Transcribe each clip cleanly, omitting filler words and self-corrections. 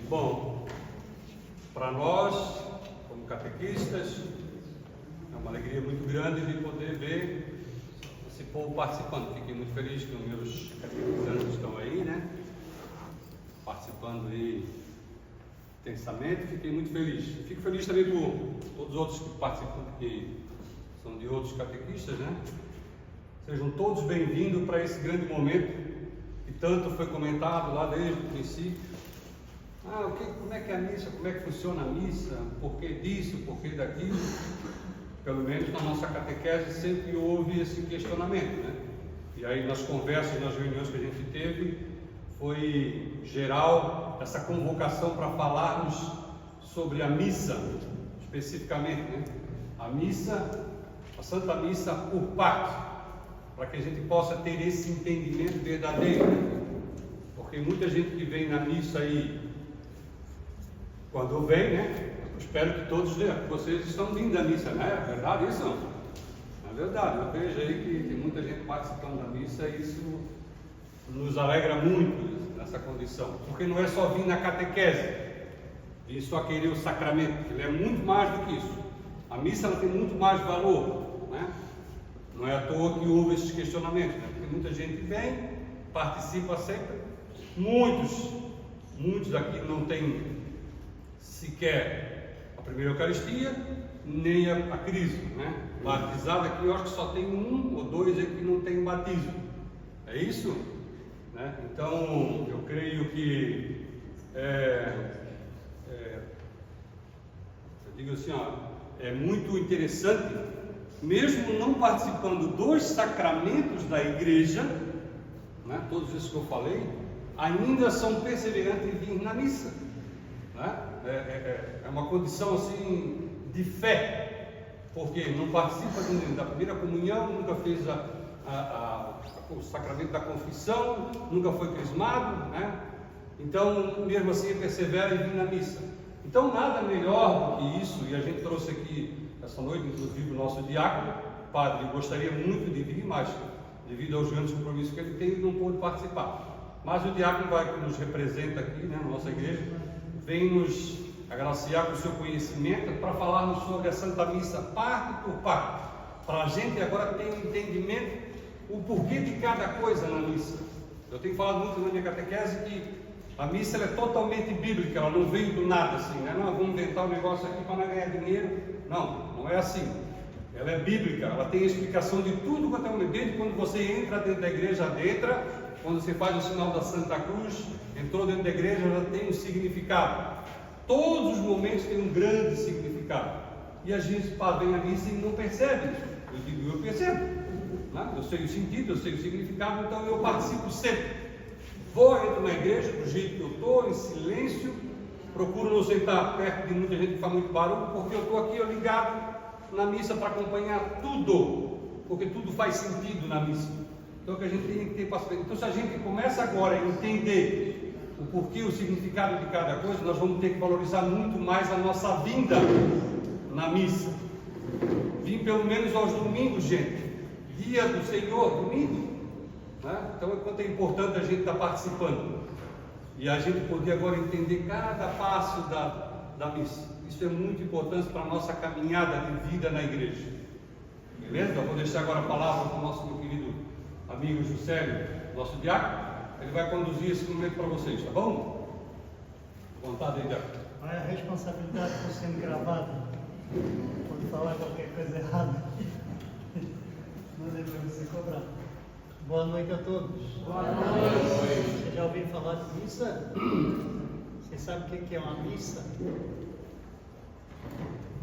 Bom, para nós, como catequistas, é uma alegria muito grande de poder ver esse povo participando. Fiquei muito feliz que os meus catequizandos estão aí, né? Participando aí intensamente, fiquei muito feliz. Fico feliz também por todos os outros que participam, que são de outros catequistas, né? Sejam todos bem-vindos para esse grande momento que tanto foi comentado lá desde o princípio. Como é que é a missa? Como é que funciona a missa? O porquê disso, o porquê daquilo? Pelo menos na nossa catequese sempre houve esse questionamento, né? E aí nas conversas, nas reuniões que a gente teve, foi geral essa convocação para falarmos sobre a missa, especificamente, né? A missa, a Santa Missa por parte, para que a gente possa ter esse entendimento verdadeiro, porque muita gente que vem na missa aí, quando vem, né? Eu espero que todos vocês estão vindo da missa, né? É verdade isso? Não? É verdade, eu vejo aí que tem muita gente participando da missa e isso nos alegra muito nessa condição, porque não é só vir na catequese e só querer o sacramento, ele é muito mais do que isso. A missa ela tem muito mais valor, né? Não é à toa que houve esses questionamentos, né? Porque muita gente vem, participa sempre, muitos aqui não têm sequer a primeira Eucaristia, nem a crisma, né? Batizado aqui, eu acho que só tem um ou dois aqui que não tem batismo, é isso? Né? Então, eu creio que, eu digo assim, é muito interessante, mesmo não participando dos sacramentos da igreja, né? Todos esses que eu falei, ainda são perseverantes em vir na missa, né? É uma condição assim de fé, porque não participa da primeira comunhão, nunca fez o sacramento da confissão, nunca foi crismado, né? Então, mesmo assim, persevera em vir na missa. Então, nada melhor do que isso, e a gente trouxe aqui essa noite, inclusive, o nosso diácono, padre, gostaria muito de vir, mas devido aos grandes compromissos que ele tem, ele não pôde participar. Mas o diácono que nos representa aqui, né, na nossa igreja, vem nos agraciar com o seu conhecimento para falarmos sobre a Santa Missa parte por parte, para a gente agora ter um entendimento o porquê de cada coisa na missa. Eu tenho falado muito na minha catequese que a missa ela é totalmente bíblica, ela não veio do nada assim, né? Não, vamos inventar um negócio aqui para não ganhar dinheiro. Não é assim. Ela é bíblica, ela tem explicação de tudo quanto é um desde quando você entra dentro da igreja, quando você faz o sinal da Santa Cruz, entrou dentro da igreja, ela tem um significado. Todos os momentos têm um grande significado. E a gente vem à missa e não percebe. Eu percebo. Né? Eu sei o sentido, eu sei o significado, então eu participo sempre. Entro na igreja do jeito que eu estou, em silêncio, procuro não sentar perto de muita gente que faz muito barulho, porque eu estou aqui ligado na missa para acompanhar tudo, porque tudo faz sentido na missa. Então que a gente tem que ter paciência. Então se a gente começa agora a entender o porquê, o significado de cada coisa, nós vamos ter que valorizar muito mais a nossa vinda na missa. Vim pelo menos aos domingos, gente. Dia do Senhor, domingo. Né? Então quanto é importante a gente estar participando. E a gente poder agora entender cada passo da missa. Isso é muito importante para a nossa caminhada de vida na igreja. Beleza? Então, vou deixar agora a palavra para o nosso meu querido amigo Juscelio, nosso diácono. Ele vai conduzir esse momento para vocês, tá bom? Vontade aí, diácono. Olha a responsabilidade por sendo gravado. Quando falar qualquer coisa errada, não é para você cobrar. Boa noite a todos. Boa noite. Vocês já ouviram falar de missa? Vocês sabem o que é uma missa?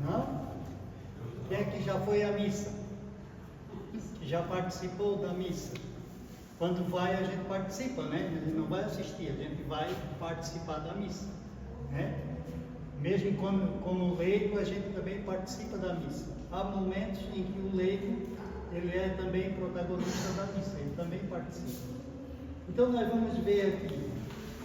Não? Quem é que já foi à missa? Que já participou da missa? Quando vai, a gente participa, né? A gente não vai assistir, a gente vai participar da missa, né? Mesmo como leigo, a gente também participa da missa. Há momentos em que o leigo, ele é também protagonista da missa, ele também participa. Então nós vamos ver aqui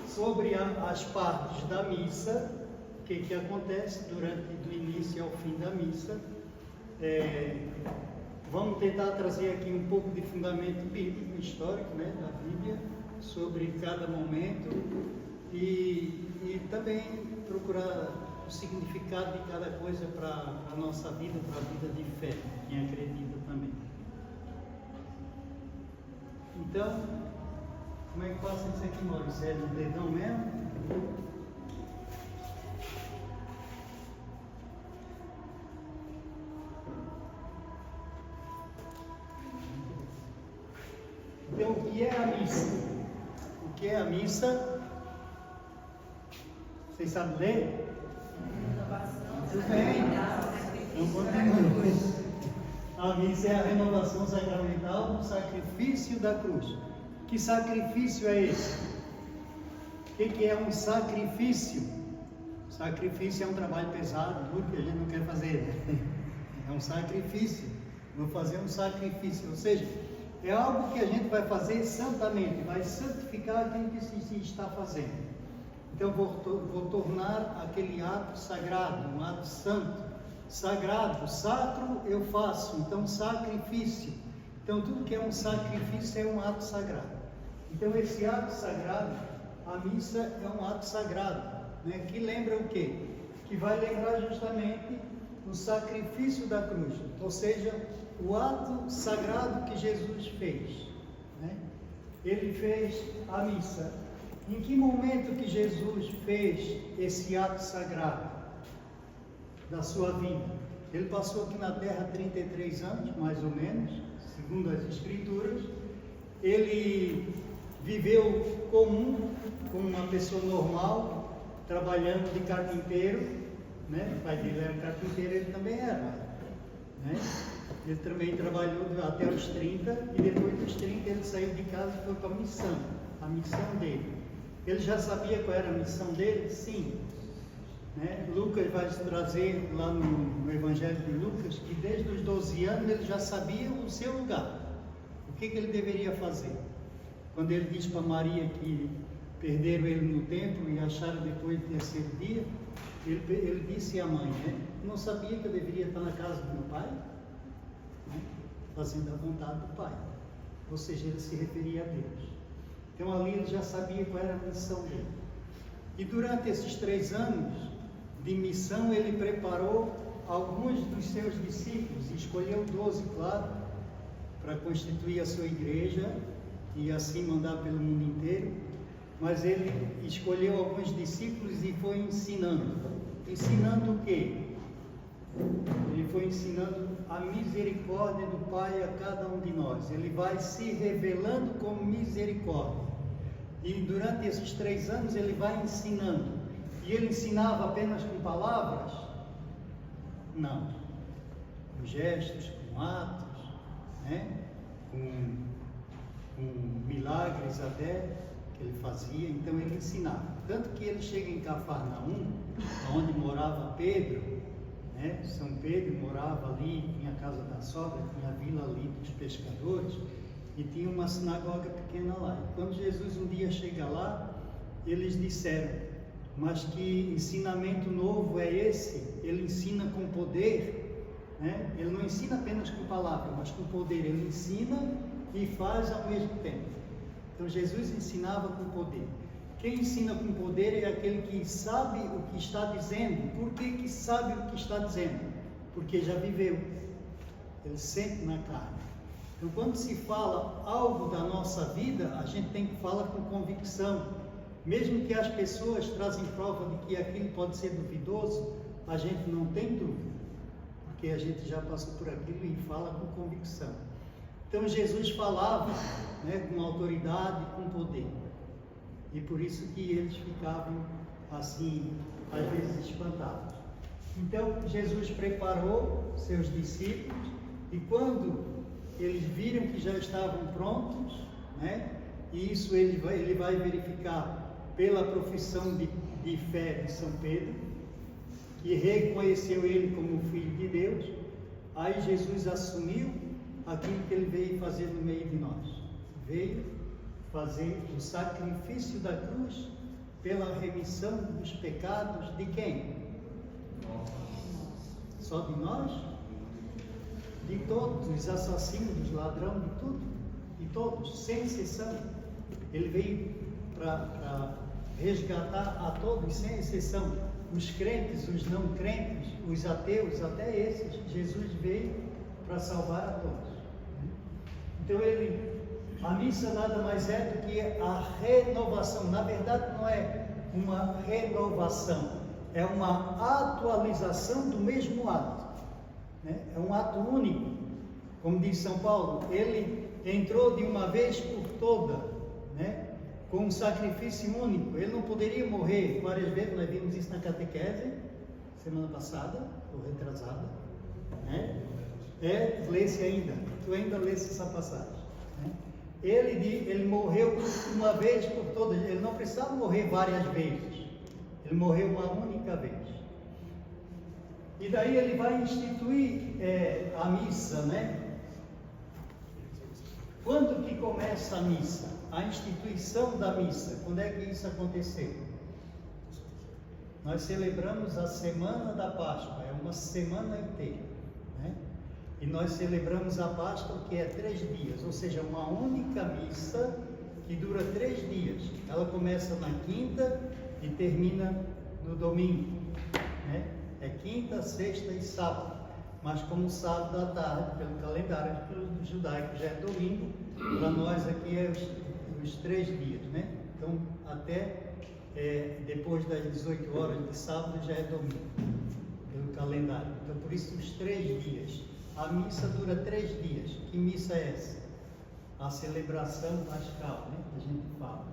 sobre as partes da missa, o que acontece do início ao fim da missa. Vamos tentar trazer aqui um pouco de fundamento bíblico, histórico, né, da Bíblia, sobre cada momento e também procurar o significado de cada coisa para a nossa vida, para a vida de fé, quem acredita também. Então, como é que passa isso aqui, Maurício? É no dedão mesmo? Então, o que é a missa? O que é a missa? Vocês sabem ler? Muito bem. Então, continuamos. A missa é a renovação sacramental do sacrifício da cruz. Que sacrifício é esse? O que é um sacrifício? Sacrifício é um trabalho pesado, duro, que a gente não quer fazer. É um sacrifício. Vou fazer um sacrifício, ou seja, é algo que a gente vai fazer santamente, vai santificar aquilo que se está fazendo. Então vou tornar aquele ato sagrado, um ato santo. Sagrado, sacro eu faço, então sacrifício. Então tudo que é um sacrifício é um ato sagrado. Então esse ato sagrado, a missa é um ato sagrado, né? Que lembra o quê? Que vai lembrar justamente o sacrifício da cruz, ou seja, o ato sagrado que Jesus fez, né? Ele fez a missa. Em que momento que Jesus fez esse ato sagrado da sua vida? Ele passou aqui na terra 33 anos, mais ou menos, segundo as Escrituras. Ele viveu comum, como uma pessoa normal, trabalhando de carpinteiro, né? O pai dele era carpinteiro, ele também era, né? Ele também trabalhou até os 30 e depois dos 30 ele saiu de casa e foi para a missão dele. Ele já sabia qual era a missão dele? Sim. Né? Lucas vai trazer lá no Evangelho de Lucas que desde os 12 anos ele já sabia o seu lugar, o que ele deveria fazer. Quando ele diz para Maria que perderam ele no templo e acharam depois do terceiro dia, ele disse à mãe, né? Não sabia que eu deveria estar na casa do meu pai, né? Fazendo a vontade do pai, ou seja, ele se referia a Deus. Então ali ele já sabia qual era a missão dele. E durante esses 3 anos de missão ele preparou alguns dos seus discípulos, e escolheu 12, claro, para constituir a sua igreja e assim mandar pelo mundo inteiro. Mas ele escolheu alguns discípulos e foi ensinando. Ensinando o quê? Ele foi ensinando a misericórdia do Pai a cada um de nós. Ele vai se revelando como misericórdia. E durante esses 3 anos ele vai ensinando. E ele ensinava apenas com palavras? Não. Com gestos, com atos, né? com milagres até que ele fazia. Então ele ensinava. Tanto que ele chega em Cafarnaum, onde morava Pedro, né? São Pedro morava ali, tinha a casa da sogra, tinha a vila ali dos pescadores, e tinha uma sinagoga pequena lá. E quando Jesus um dia chega lá, eles disseram, mas que ensinamento novo é esse? Ele ensina com poder, né? Ele não ensina apenas com palavras, mas com poder. Ele ensina e faz ao mesmo tempo. Então Jesus ensinava com poder. Quem ensina com poder é aquele que sabe o que está dizendo. Por que sabe o que está dizendo? Porque já viveu. Ele sente na carne. Então, quando se fala algo da nossa vida, a gente tem que falar com convicção. Mesmo que as pessoas trazem prova de que aquilo pode ser duvidoso, a gente não tem dúvida, porque a gente já passou por aquilo e fala com convicção. Então, Jesus falava, né, com autoridade, com poder. E por isso que eles ficavam assim, às vezes espantados. Então, Jesus preparou seus discípulos e quando eles viram que já estavam prontos, né? E isso ele vai verificar pela profissão de fé de São Pedro, que reconheceu ele como Filho de Deus. Aí Jesus assumiu aquilo que ele veio fazer no meio de nós. Veio fazer o sacrifício da cruz pela remissão dos pecados de quem? Só de nós? De todos, dos assassinos, dos ladrões, de tudo, de todos, sem exceção. Ele veio para resgatar a todos, sem exceção, os crentes, os não crentes, os ateus, até esses, Jesus veio para salvar a todos. Então a missa nada mais é do que a renovação. Na verdade não é uma renovação, é uma atualização do mesmo ato, né? É um ato único, como diz São Paulo, ele entrou de uma vez por toda, né? Com um sacrifício único. Ele não poderia morrer várias vezes. Nós vimos isso na catequese semana passada ou retrasada, né? Lê-se ainda, tu ainda lê-se essa passagem, né? Ele morreu uma vez por todas. Ele não precisava morrer várias vezes, ele morreu uma única vez. E daí ele vai instituir a missa, né? Quando que começa a missa? A instituição da missa, quando é que isso aconteceu? Nós celebramos a Semana da Páscoa, é uma semana inteira, né? E nós celebramos a Páscoa, que é 3 dias, ou seja, uma única missa que dura 3 dias. Ela começa na quinta e termina no domingo, né? É quinta, sexta e sábado. Mas como sábado à tarde, pelo calendário judaico, já é domingo, para nós aqui é os 3 dias, né? Então, até depois das 18 horas de sábado já é domingo, pelo calendário. Então, por isso, os 3 dias. A missa dura 3 dias. Que missa é essa? A celebração pascal, né? Que a gente fala.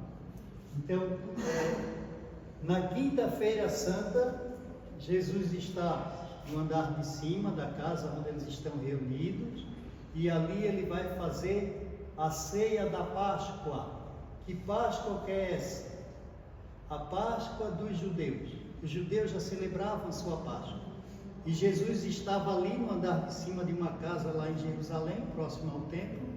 Então, na quinta-feira santa, Jesus está no andar de cima da casa onde eles estão reunidos, e ali ele vai fazer a ceia da Páscoa. Que Páscoa que é essa? A Páscoa dos judeus. Os judeus já celebravam a sua Páscoa, e Jesus estava ali no andar de cima de uma casa lá em Jerusalém, próximo ao templo,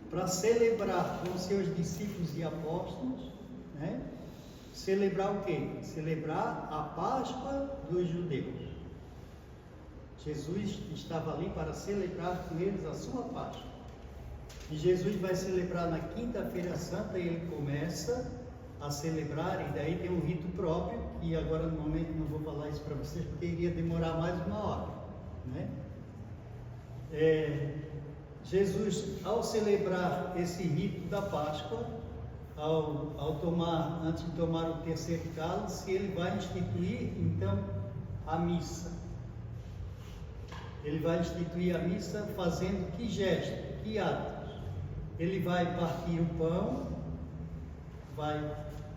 para celebrar com seus discípulos e apóstolos, né? Celebrar o quê? Celebrar a Páscoa dos judeus. Jesus estava ali para celebrar com eles a sua Páscoa. E Jesus vai celebrar na quinta-feira santa, e ele começa a celebrar, e daí tem um rito próprio, e agora no momento não vou falar isso para vocês, porque iria demorar mais uma hora, né? Jesus, ao celebrar esse rito da Páscoa, antes de tomar o terceiro cálice, ele vai instituir então a missa. Ele vai instituir a missa fazendo que gesto, que atos? Ele vai partir o pão, vai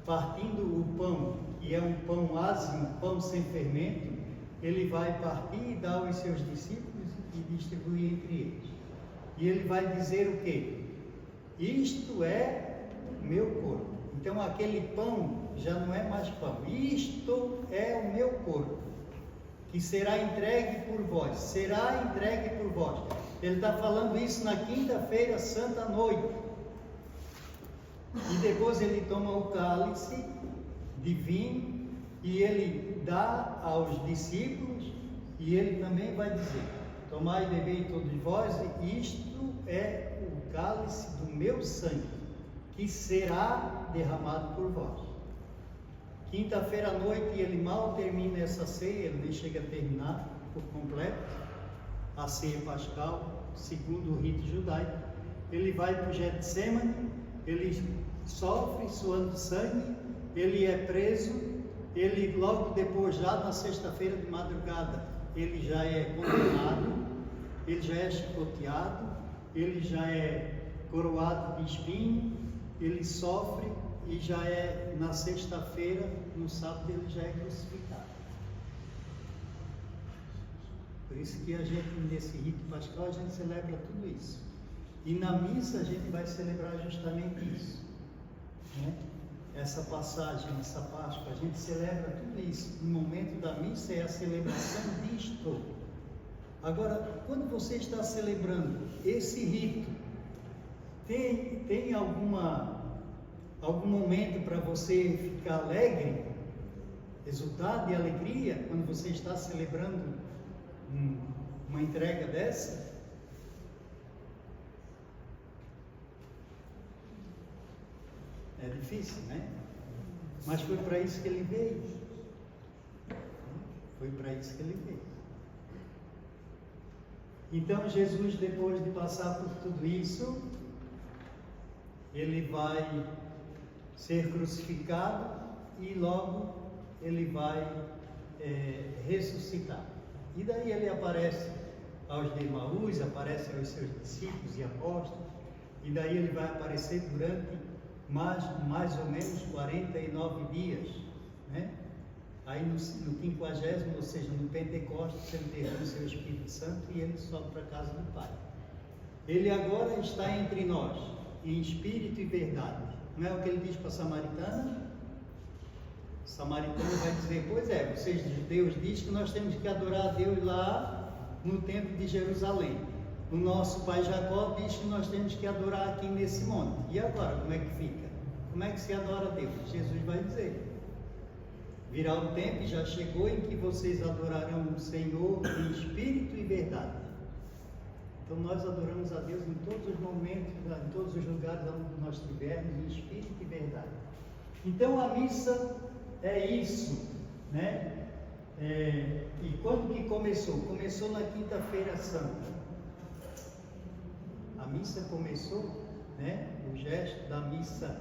partindo o pão, que é um pão ázimo, pão sem fermento, ele vai partir e dar aos seus discípulos e distribuir entre eles. E ele vai dizer o quê? Isto é meu corpo. Então aquele pão já não é mais pão. Isto é o meu corpo, que será entregue por vós. Será entregue por vós. Ele está falando isso na quinta-feira santa à noite. E depois ele toma o cálice de vinho e ele dá aos discípulos, e ele também vai dizer: tomai e bebei todos vós, isto é o cálice do meu sangue, que será derramado por vós. Quinta-feira à noite ele mal termina essa ceia, ele nem chega a terminar por completo a ceia pascal, segundo o rito judaico. Ele vai para o Getsemane, ele sofre suando sangue, ele é preso, ele logo depois, já na sexta-feira de madrugada, ele já é condenado, ele já é chicoteado, ele já é coroado de espinho, ele sofre, e já é na sexta-feira, no sábado ele já é crucificado. Por isso que a gente, nesse rito pascal, a gente celebra tudo isso. E na missa a gente vai celebrar justamente isso, né? Essa passagem, essa Páscoa, a gente celebra tudo isso. No momento da missa é a celebração disto. Agora, quando você está celebrando esse rito, tem algum momento para você ficar alegre, exultar de alegria, quando você está celebrando uma entrega dessa? É difícil, né? Mas foi para isso que ele veio. Foi para isso que ele veio. Então Jesus, depois de passar por tudo isso, ele vai ser crucificado e logo ele vai ressuscitar. E daí ele aparece aos de Emaús, aparece aos seus discípulos e apóstolos, e daí ele vai aparecer durante mais ou menos 49 dias, né? Aí no 50º, ou seja, no Pentecostes, ele derrama o seu Espírito Santo e ele sobe para a casa do Pai. Ele agora está entre nós, em espírito e verdade. Não é o que ele diz para a samaritana? O samaritano vai dizer: pois é, vocês judeus dizem que nós temos que adorar a Deus lá no templo de Jerusalém. O nosso pai Jacó diz que nós temos que adorar aqui nesse monte. E agora, como é que fica? Como é que se adora a Deus? Jesus vai dizer: virá um tempo, e já chegou, em que vocês adorarão o Senhor em espírito e verdade. Então nós adoramos a Deus em todos os momentos, em todos os lugares onde nós estivermos, em espírito e verdade. Então a missa é isso, né? E quando que começou? Começou na Quinta-feira Santa. A missa começou, né? O gesto da missa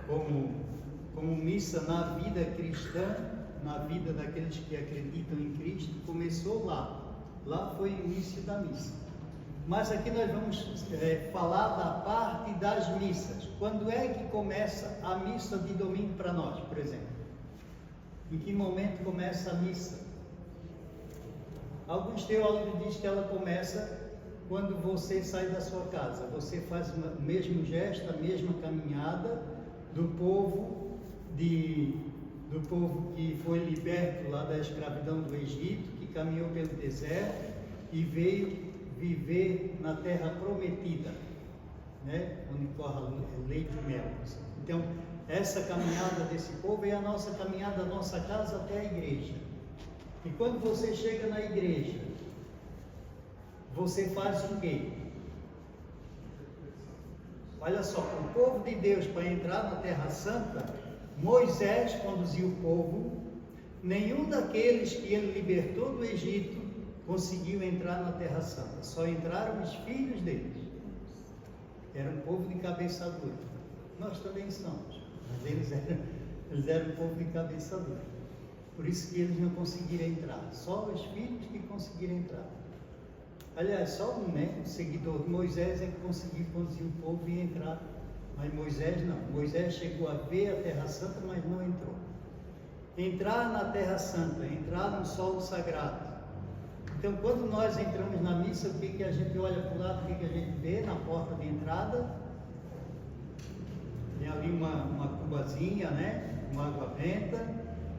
como missa na vida cristã, na vida daqueles que acreditam em Cristo, começou lá. Lá foi o início da missa. Mas aqui nós vamos falar da parte das missas. Quando é que começa a missa de domingo para nós, por exemplo? Em que momento começa a missa? Alguns teólogos dizem que ela começa quando você sai da sua casa. Você faz o mesmo gesto, a mesma caminhada do povo que foi liberto lá da escravidão do Egito, que caminhou pelo deserto e veio viver na terra prometida, né? Onde corre leite e mel. Então, essa caminhada desse povo é a nossa caminhada da nossa casa até a igreja. E quando você chega na igreja, você faz o quê? Olha só, o povo de Deus, para entrar na Terra Santa, Moisés conduziu o povo. Nenhum daqueles que ele libertou do Egito conseguiu entrar na Terra Santa. Só entraram os filhos deles. Era um povo de cabeça dura. Nós também somos, mas eles eram um povo de cabeça dura. Por isso que eles não conseguiram entrar. Só os filhos que conseguiram entrar. Aliás, só um seguidor de Moisés é que conseguiu conduzir o povo e entrar. Mas Moisés não. Moisés chegou a ver a Terra Santa, mas não entrou. Entrar na Terra Santa, entrar no solo sagrado. Então, quando nós entramos na missa, o que a gente olha para o lado, o que a gente vê na porta de entrada? Tem ali uma cubazinha, né? Uma água benta,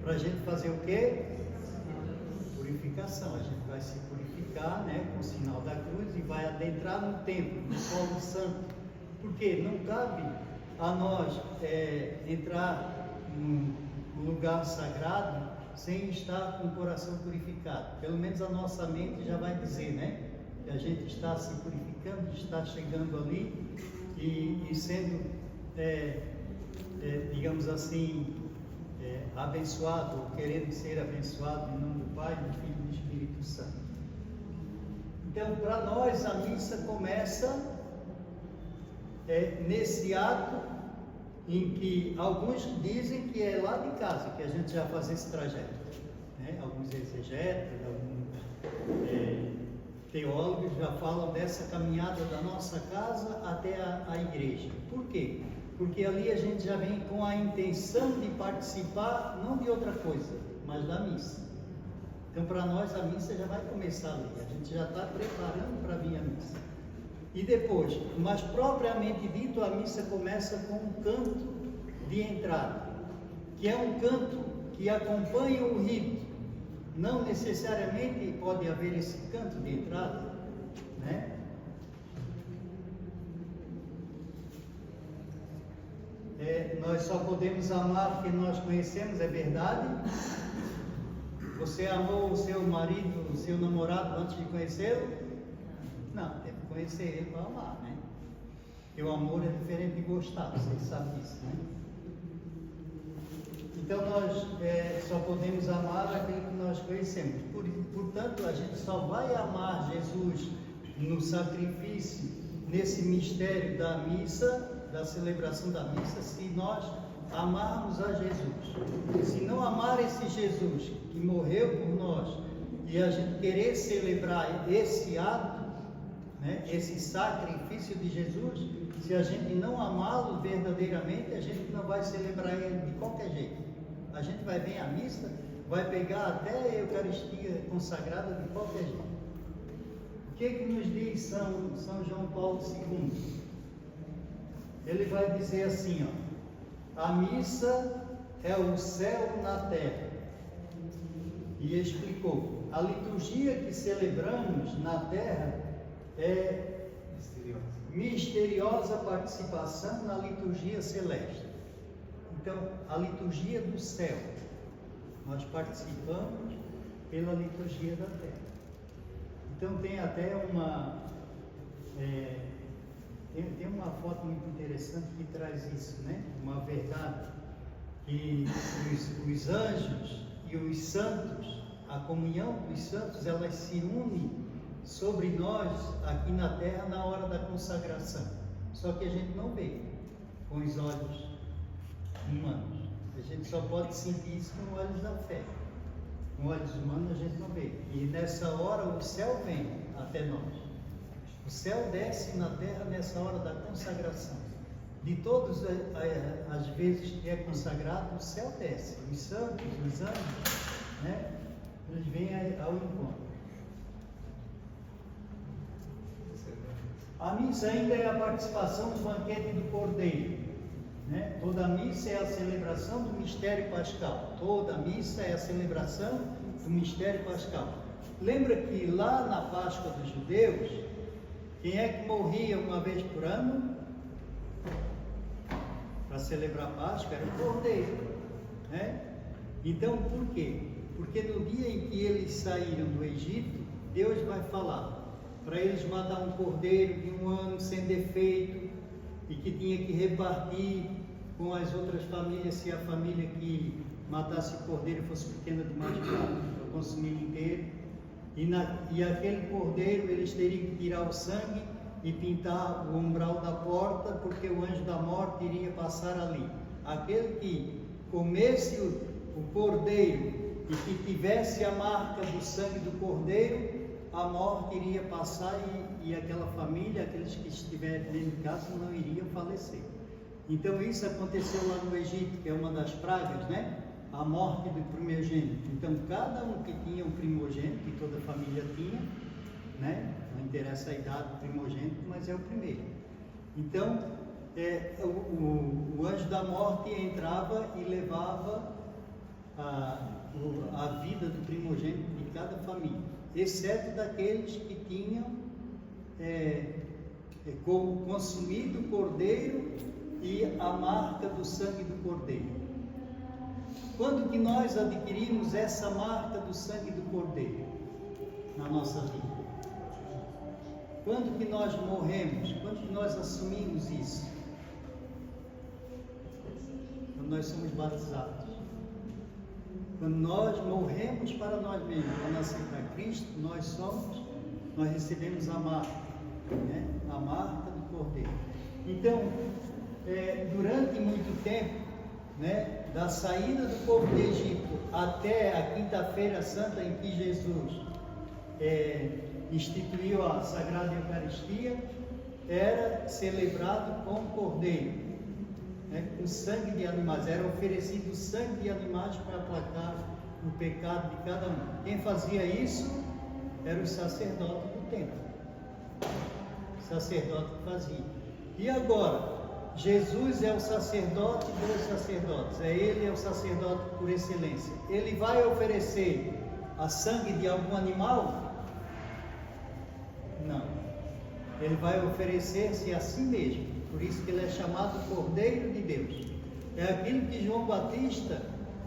para a gente fazer o quê? Purificação. A gente vai se purificar, né? Com o sinal da cruz, e vai adentrar no templo, no solo santo. Porque não cabe a nós entrar num lugar sagrado sem estar com o coração purificado. Pelo menos a nossa mente já vai dizer, né? Que a gente está se purificando, está chegando ali e sendo, digamos assim, abençoado, ou querendo ser abençoado em nome do Pai, do Filho e do Espírito Santo. Então, para nós, a missa começa nesse ato em que alguns dizem que é lá de casa que a gente já faz esse trajeto, né? Alguns exegetas, alguns teólogos já falam dessa caminhada da nossa casa até a igreja. Por quê? Porque ali a gente já vem com a intenção de participar, não de outra coisa, mas da missa. Então, para nós, a missa já vai começar ali, a gente já está preparando para vir a missa. E depois, mas propriamente dito, a missa começa com um canto de entrada, que é um canto que acompanha o rito. Não necessariamente pode haver esse canto de entrada, né? Nós só podemos amar porque nós conhecemos, é verdade? Você amou o seu marido, o seu namorado antes de conhecê-lo? Não, tem que conhecer ele para amar, né? Porque o amor é diferente de gostar, vocês sabem disso, né? Então nós só podemos amar aquilo que nós conhecemos. Portanto, a gente só vai amar Jesus no sacrifício, nesse mistério da missa, da celebração da missa, se nós amarmos a Jesus. Se não amar esse Jesus que morreu por nós e a gente querer celebrar esse ato, né, esse sacrifício de Jesus, se a gente não amá-lo verdadeiramente, a gente não vai celebrar ele de qualquer jeito. A gente vai vir à missa, vai pegar até a Eucaristia consagrada de qualquer jeito. O que nos diz São João Paulo II? Ele vai dizer assim, ó: a missa é o céu na terra. E explicou: a liturgia que celebramos na terra é misteriosa participação na liturgia celeste. Então, a liturgia do céu, nós participamos pela liturgia da terra. Então tem até tem uma foto muito interessante que traz isso, né? Uma verdade, que os anjos e os santos, a comunhão dos santos, elas se unem sobre nós aqui na terra na hora da consagração. Só que a gente não vê com os olhos humanos. A gente só pode sentir isso com olhos da fé. Com olhos humanos a gente não vê. E nessa hora o céu vem até nós. O céu desce na terra nessa hora da consagração. De todas as vezes que é consagrado, o céu desce. Os santos, os anjos, né? Eles vêm ao encontro. A missa ainda é a participação no banquete do Cordeiro. Né? Toda missa é a celebração do mistério pascal. Toda missa é a celebração do mistério pascal. Lembra que lá na Páscoa dos judeus, quem é que morria uma vez por ano para celebrar a Páscoa? Era o Cordeiro, né? Então por quê? Porque no dia em que eles saíram do Egito, Deus vai falar para eles matar um cordeiro de 1 ano sem defeito, e que tinha que repartir com as outras famílias, se a família que matasse o cordeiro fosse pequena demais para consumir inteiro. E aquele cordeiro eles teriam que tirar o sangue e pintar o umbral da porta, porque o anjo da morte iria passar ali. Aquele que comesse o cordeiro e que tivesse a marca do sangue do cordeiro, a morte iria passar e aquela família, aqueles que estiverem dentro de casa, não iriam falecer. Então isso aconteceu lá no Egito, que é uma das pragas, né? A morte do primogênito. Então cada um que tinha um primogênito, que toda a família tinha, né? Não interessa a idade do primogênito, mas é o primeiro. Então o anjo da morte entrava e levava a vida do primogênito de cada família, exceto daqueles que tinham consumido o cordeiro e a marca do sangue do cordeiro. Quando que nós adquirimos essa marca do sangue do cordeiro na nossa vida? Quando que nós morremos? Quando que nós assumimos isso? Quando nós somos batizados. Quando nós morremos para nós mesmos, para aceitar Cristo, nós recebemos a marca, né? A marca do Cordeiro. Então, durante muito tempo, né, da saída do povo do Egito até a quinta-feira santa em que Jesus instituiu a Sagrada Eucaristia, era celebrado com cordeiro, né, com sangue de animais. Era oferecido sangue de animais para aplacar o pecado de cada um. Quem fazia isso era o sacerdote do templo. O sacerdote que fazia. E agora, Jesus é o sacerdote dos sacerdotes. Ele é o sacerdote por excelência. Ele vai oferecer a sangue de algum animal? Não. Ele vai oferecer-se a si mesmo. Por isso que ele é chamado Cordeiro de Deus. É aquilo que João Batista,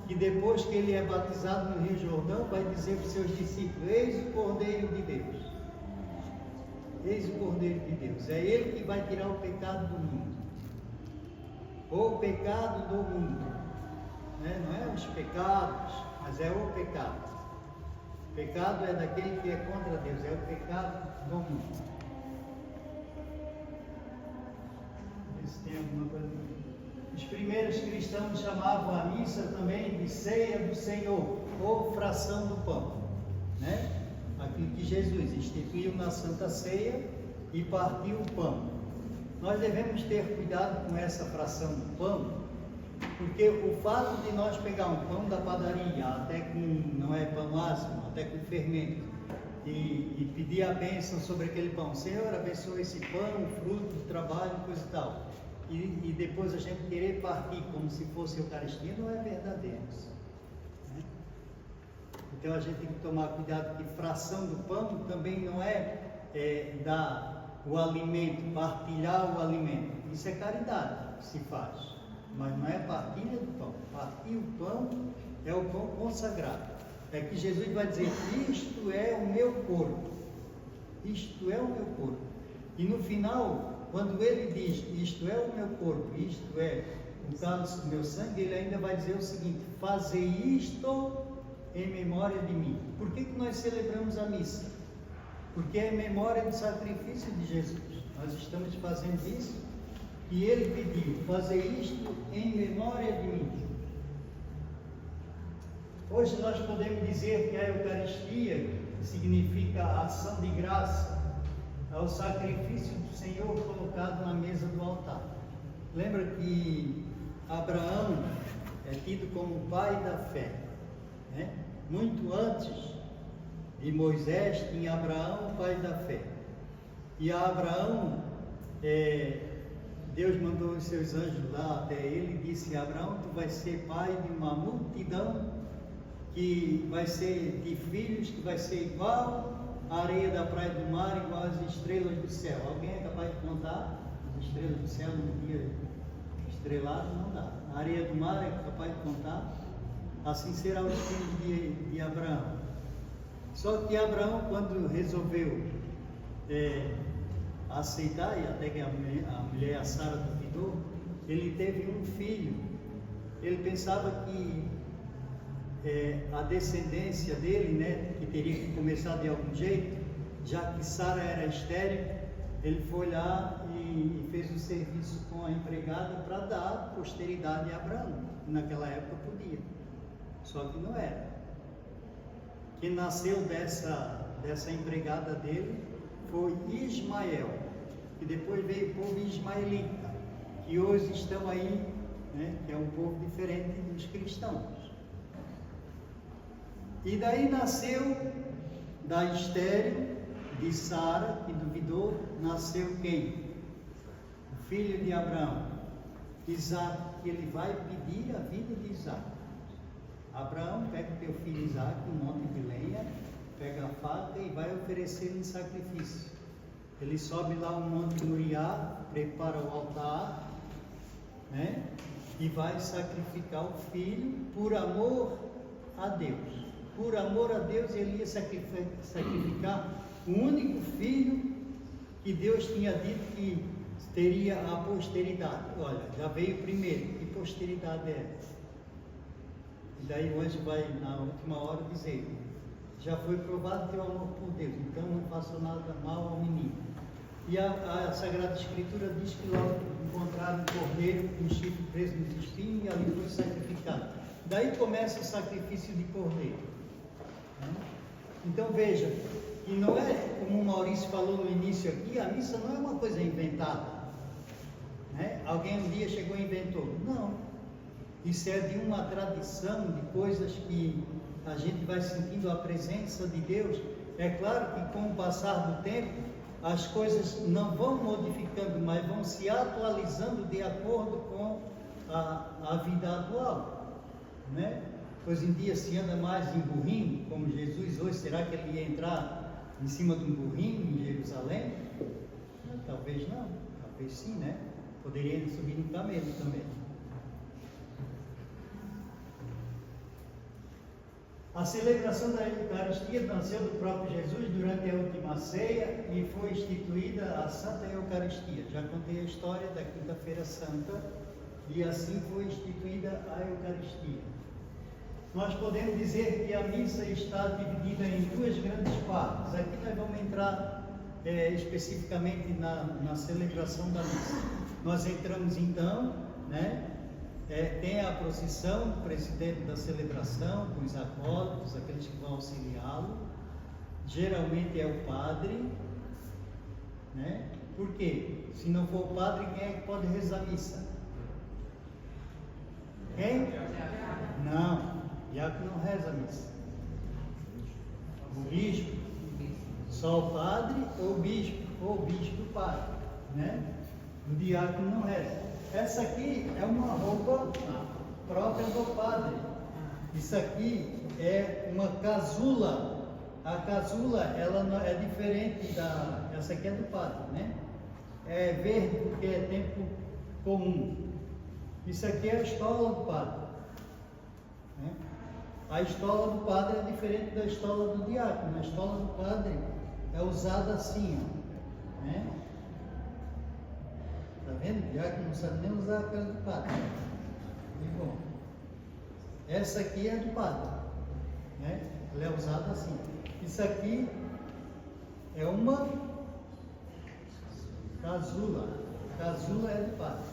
que depois que ele é batizado no Rio Jordão, vai dizer para os seus discípulos: eis o Cordeiro de Deus. Eis o Cordeiro de Deus. É ele que vai tirar o pecado do mundo. O pecado do mundo. né? Não é os pecados, mas é o pecado. O pecado é daquele que é contra Deus, é o pecado do mundo. Vê se tem alguma coisa. Os primeiros cristãos chamavam a missa também de ceia do Senhor, ou fração do pão, né? Aquilo que Jesus instituiu na Santa Ceia e partiu o pão. Nós devemos ter cuidado com essa fração do pão, porque o fato de nós pegar um pão da padaria, até com, não é pão ácido, até com fermento, e pedir a bênção sobre aquele pão, Senhor, abençoa esse pão, fruto do trabalho, coisa e tal, e depois a gente querer partir como se fosse Eucaristia, não é verdadeiro. Né? Então a gente tem que tomar cuidado que fração do pão também não é dar o alimento, partilhar o alimento. Isso é caridade que se faz, mas não é partilha do pão. Partir o pão é o pão consagrado. É que Jesus vai dizer, isto é o meu corpo. Isto é o meu corpo. E no final, quando ele diz, isto é o meu corpo, isto é o cálice do meu sangue, ele ainda vai dizer o seguinte, fazei isto em memória de mim. Por que nós celebramos a missa? Porque é memória do sacrifício de Jesus. Nós estamos fazendo isso e ele pediu, fazer isto em memória de mim. Hoje nós podemos dizer que a Eucaristia significa a ação de graça ao sacrifício do Senhor colocado na mesa do altar. Lembra que Abraão é tido como o pai da fé, né? Muito antes de Moisés tinha Abraão, o pai da fé. E a Abraão, Deus mandou os seus anjos lá até ele e disse, Abraão, tu vais ser pai de uma multidão que vai ser de filhos, que vai ser igual à areia da praia do mar, igual às estrelas do céu. Alguém é capaz de contar as estrelas do céu no dia estrelado? Não dá. A areia do mar é capaz de contar? Assim será os filhos de Abraão. Só que Abraão, quando resolveu aceitar, e até que a mulher, a Sara, duvidou, ele teve um filho. Ele pensava que a descendência dele, né, que teria que começar de algum jeito, já que Sara era estéril, ele foi lá e fez o serviço com a empregada para dar posteridade a Abraão. Naquela época podia, só que não era. Quem nasceu dessa empregada dele foi Ismael, que depois veio o povo ismaelita, que hoje estão aí, né, que é um povo diferente dos cristãos. E daí nasceu da estéril de Sara, que duvidou, nasceu quem? O filho de Abraão, Isaac, que ele vai pedir a vida de Isaac. Abraão, pega o teu filho Isaac, um monte de lenha, pega a faca e vai oferecer em sacrifício. Ele sobe lá um monte de Moriá, prepara o altar, né? E vai sacrificar o filho por amor a Deus. Por amor a Deus, ele ia sacrificar o único filho que Deus tinha dito que teria a posteridade. Olha, já veio o primeiro, que posteridade é essa? E daí o anjo vai, na última hora, dizer, já foi provado teu amor por Deus, então não faça nada mal ao menino. E a Sagrada Escritura diz que logo encontraram um cordeiro com um chifre preso nos espinhos e ali foi sacrificado. Daí começa o sacrifício de cordeiro. Então veja, que não é como o Maurício falou no início aqui, a missa não é uma coisa inventada, né? Alguém um dia chegou e inventou. Não, isso é de uma tradição, de coisas que a gente vai sentindo a presença de Deus. É claro que com o passar do tempo as coisas não vão modificando, mas vão se atualizando de acordo com a vida atual, né? Hoje em dia se anda mais em burrinho, como Jesus hoje, será que ele ia entrar em cima de um burrinho em Jerusalém? Talvez não, talvez sim, né? Poderia subir no camelo também. A celebração da Eucaristia nasceu do próprio Jesus durante a última ceia e foi instituída a Santa Eucaristia. Já contei a história da Quinta-feira Santa e assim foi instituída a Eucaristia. nós podemos dizer que a missa está dividida em duas grandes partes. Aqui nós vamos entrar especificamente na celebração da missa. Nós entramos então, né? Tem a procissão, o presidente da celebração, com os acólitos, aqueles que vão auxiliá-lo. Geralmente é o padre, né? Por quê? Se não for o padre, quem é que pode rezar a missa? Quem? Não, diácono não reza a missa. O bispo, só o padre ou o bispo o padre, né? O diácono não reza. Essa aqui é uma roupa própria do padre. Isso aqui é uma casula. A casula, ela não é diferente da... Essa aqui é do padre, né? É verde porque é tempo comum. Isso aqui é a estola do padre, né? A estola do padre é diferente da estola do diácono. A estola do padre é usada assim, ó, né? Tá vendo? O diácono não sabe nem usar a cara do padre. E bom, essa aqui é do padre, né? Ela é usada assim. Isso aqui é uma casula. A casula é do padre,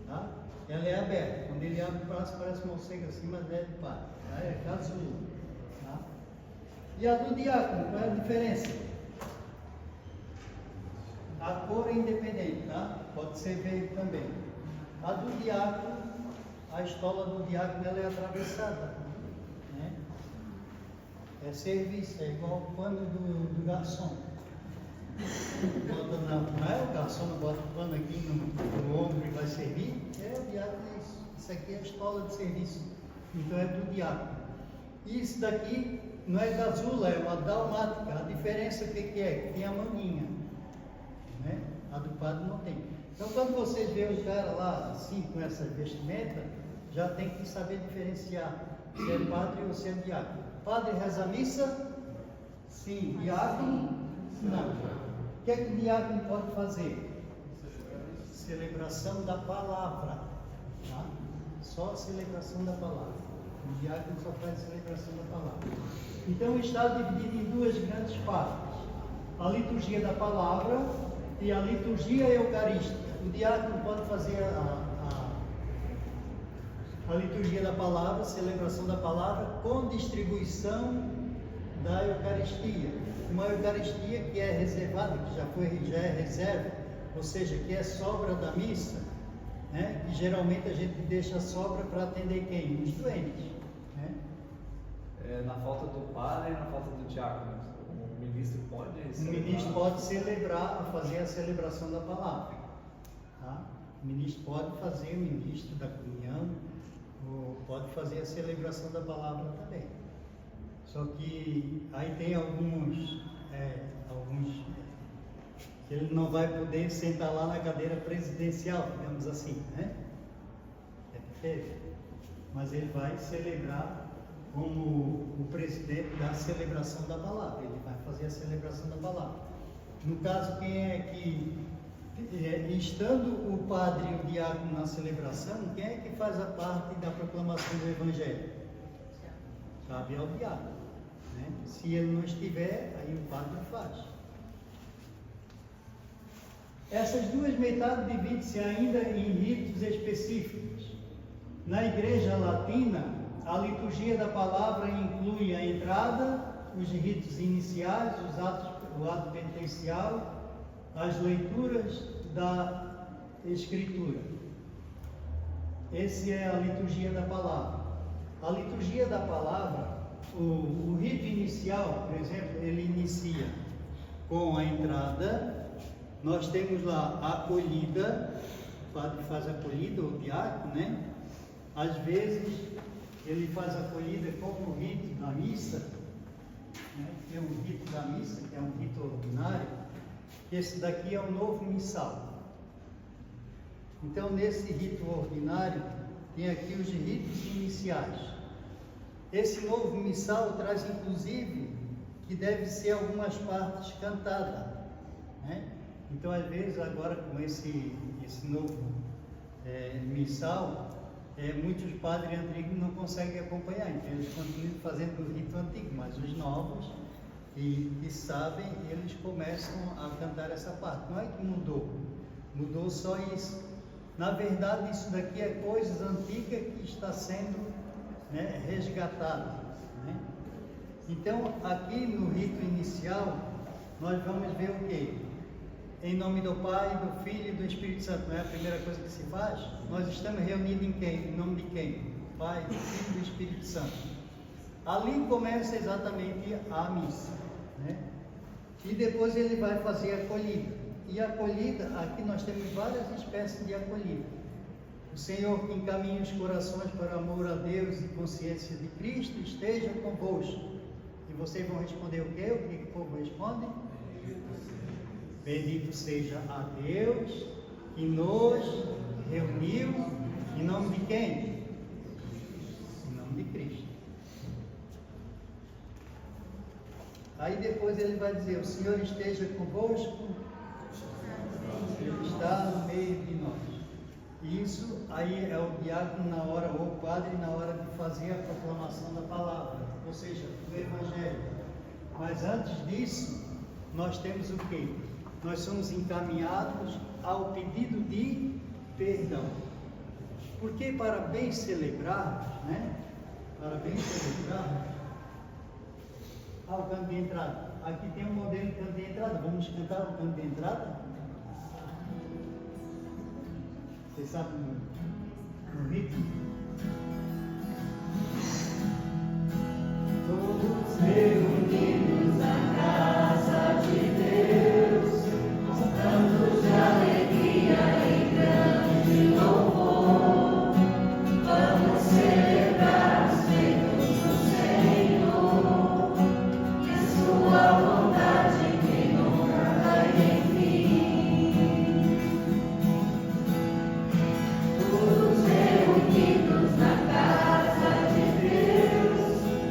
tá? Ela é aberta. Quando ele abre o braço, parece um morcego assim, mas é do padre. Tá? É casula, tá? E a do diácono, qual é a diferença? A cor é independente, tá? Pode ser verde também. A do diácono, a estola do diácono, ela é atravessada, né? É serviço, é igual o pano do garçom. Não é o garçom, não bota o pano aqui no ombro e vai servir? É o diácono, é isso. Isso aqui é a estola de serviço. Então é do diácono. Isso daqui não é gazula, é uma dalmática. A diferença o que é? Tem a maninha, né? A do padre não tem. Então quando vocês veem o cara lá assim, com essa vestimenta, já tem que saber diferenciar se é padre ou se é diácono. Padre reza a missa? Sim. Diácono? Não. O que é que o diácono pode fazer? Celebração da palavra, tá? Só a celebração da palavra. O diácono só faz a celebração da palavra. Então está dividido em duas grandes partes: a liturgia da palavra e a liturgia eucarística. O diácono pode fazer a liturgia da palavra, a celebração da palavra, com distribuição da Eucaristia. Uma Eucaristia que é reservada, que já é reserva, ou seja, que é sobra da missa, né? E geralmente a gente deixa sobra para atender quem? Os doentes, né? Na falta do padre e na falta do diácono, o ministro pode celebrar? O ministro pode celebrar, fazer a celebração da palavra, tá? O ministro pode fazer, o ministro da comunhão, ou pode fazer a celebração da palavra também. Só que aí tem alguns que ele não vai poder sentar lá na cadeira presidencial, digamos assim, né? É diferente. Mas ele vai celebrar como o presidente da celebração da palavra. Ele vai fazer a celebração da palavra. No caso, quem é que, estando o padre e o diácono na celebração, quem é que faz a parte da proclamação do Evangelho? Cabe ao diácono, né? Se ele não estiver, aí o padre faz. Essas duas metades dividem-se ainda em ritos específicos. Na Igreja Latina, a liturgia da palavra inclui a entrada, os ritos iniciais, o ato penitencial, as leituras da Escritura. Essa é a liturgia da palavra. A liturgia da palavra, o rito inicial, por exemplo, ele inicia com a entrada. Nós temos lá a acolhida, o padre faz a acolhida, o diácono, né? Às vezes ele faz a acolhida como o rito da missa, né? Tem um rito da missa, que é um rito ordinário. Esse daqui é o novo missal. Então, nesse rito ordinário, tem aqui os ritos iniciais. Esse novo missal traz, inclusive, que deve ser algumas partes cantadas, né? Então, às vezes, agora com esse novo missal, muitos padres antigos não conseguem acompanhar, então eles continuam fazendo o rito antigo, mas os novos que sabem, eles começam a cantar essa parte. Não é que mudou só isso. Na verdade, isso daqui é coisas antigas que está sendo, né, resgatada, né? Então, aqui no rito inicial, nós vamos ver o quê? Em nome do Pai, do Filho e do Espírito Santo. Não é a primeira coisa que se faz? Nós estamos reunidos em quem? Em nome de quem? Pai, do Filho e do Espírito Santo. Ali começa exatamente a missa, né? E depois ele vai fazer a acolhida. E a acolhida, aqui nós temos várias espécies de acolhida. O Senhor que encaminha os corações para o amor a Deus e consciência de Cristo esteja convosco. E vocês vão responder o quê? O que o povo responde? Bendito seja a Deus que nos reuniu em nome de quem? Em nome de Cristo. Aí depois ele vai dizer, o Senhor esteja convosco, Ele está no meio de nós. Isso aí é o diácono na hora, ou o padre na hora de fazer a proclamação da palavra, ou seja, do Evangelho. Mas antes disso, nós temos o quê? Nós somos encaminhados ao pedido de perdão. Porque para bem celebrarmos, né? Para bem celebrarmos, o canto de entrada. Aqui tem um modelo de canto de entrada. Vamos cantar o canto de entrada? Vocês sabem no ritmo? Todos reunidos na casa de Deus, cantos de alegria e grande louvor, vamos celebrar os feitos do Senhor e sua vontade que nunca vai em fim. Todos reunidos na casa de Deus,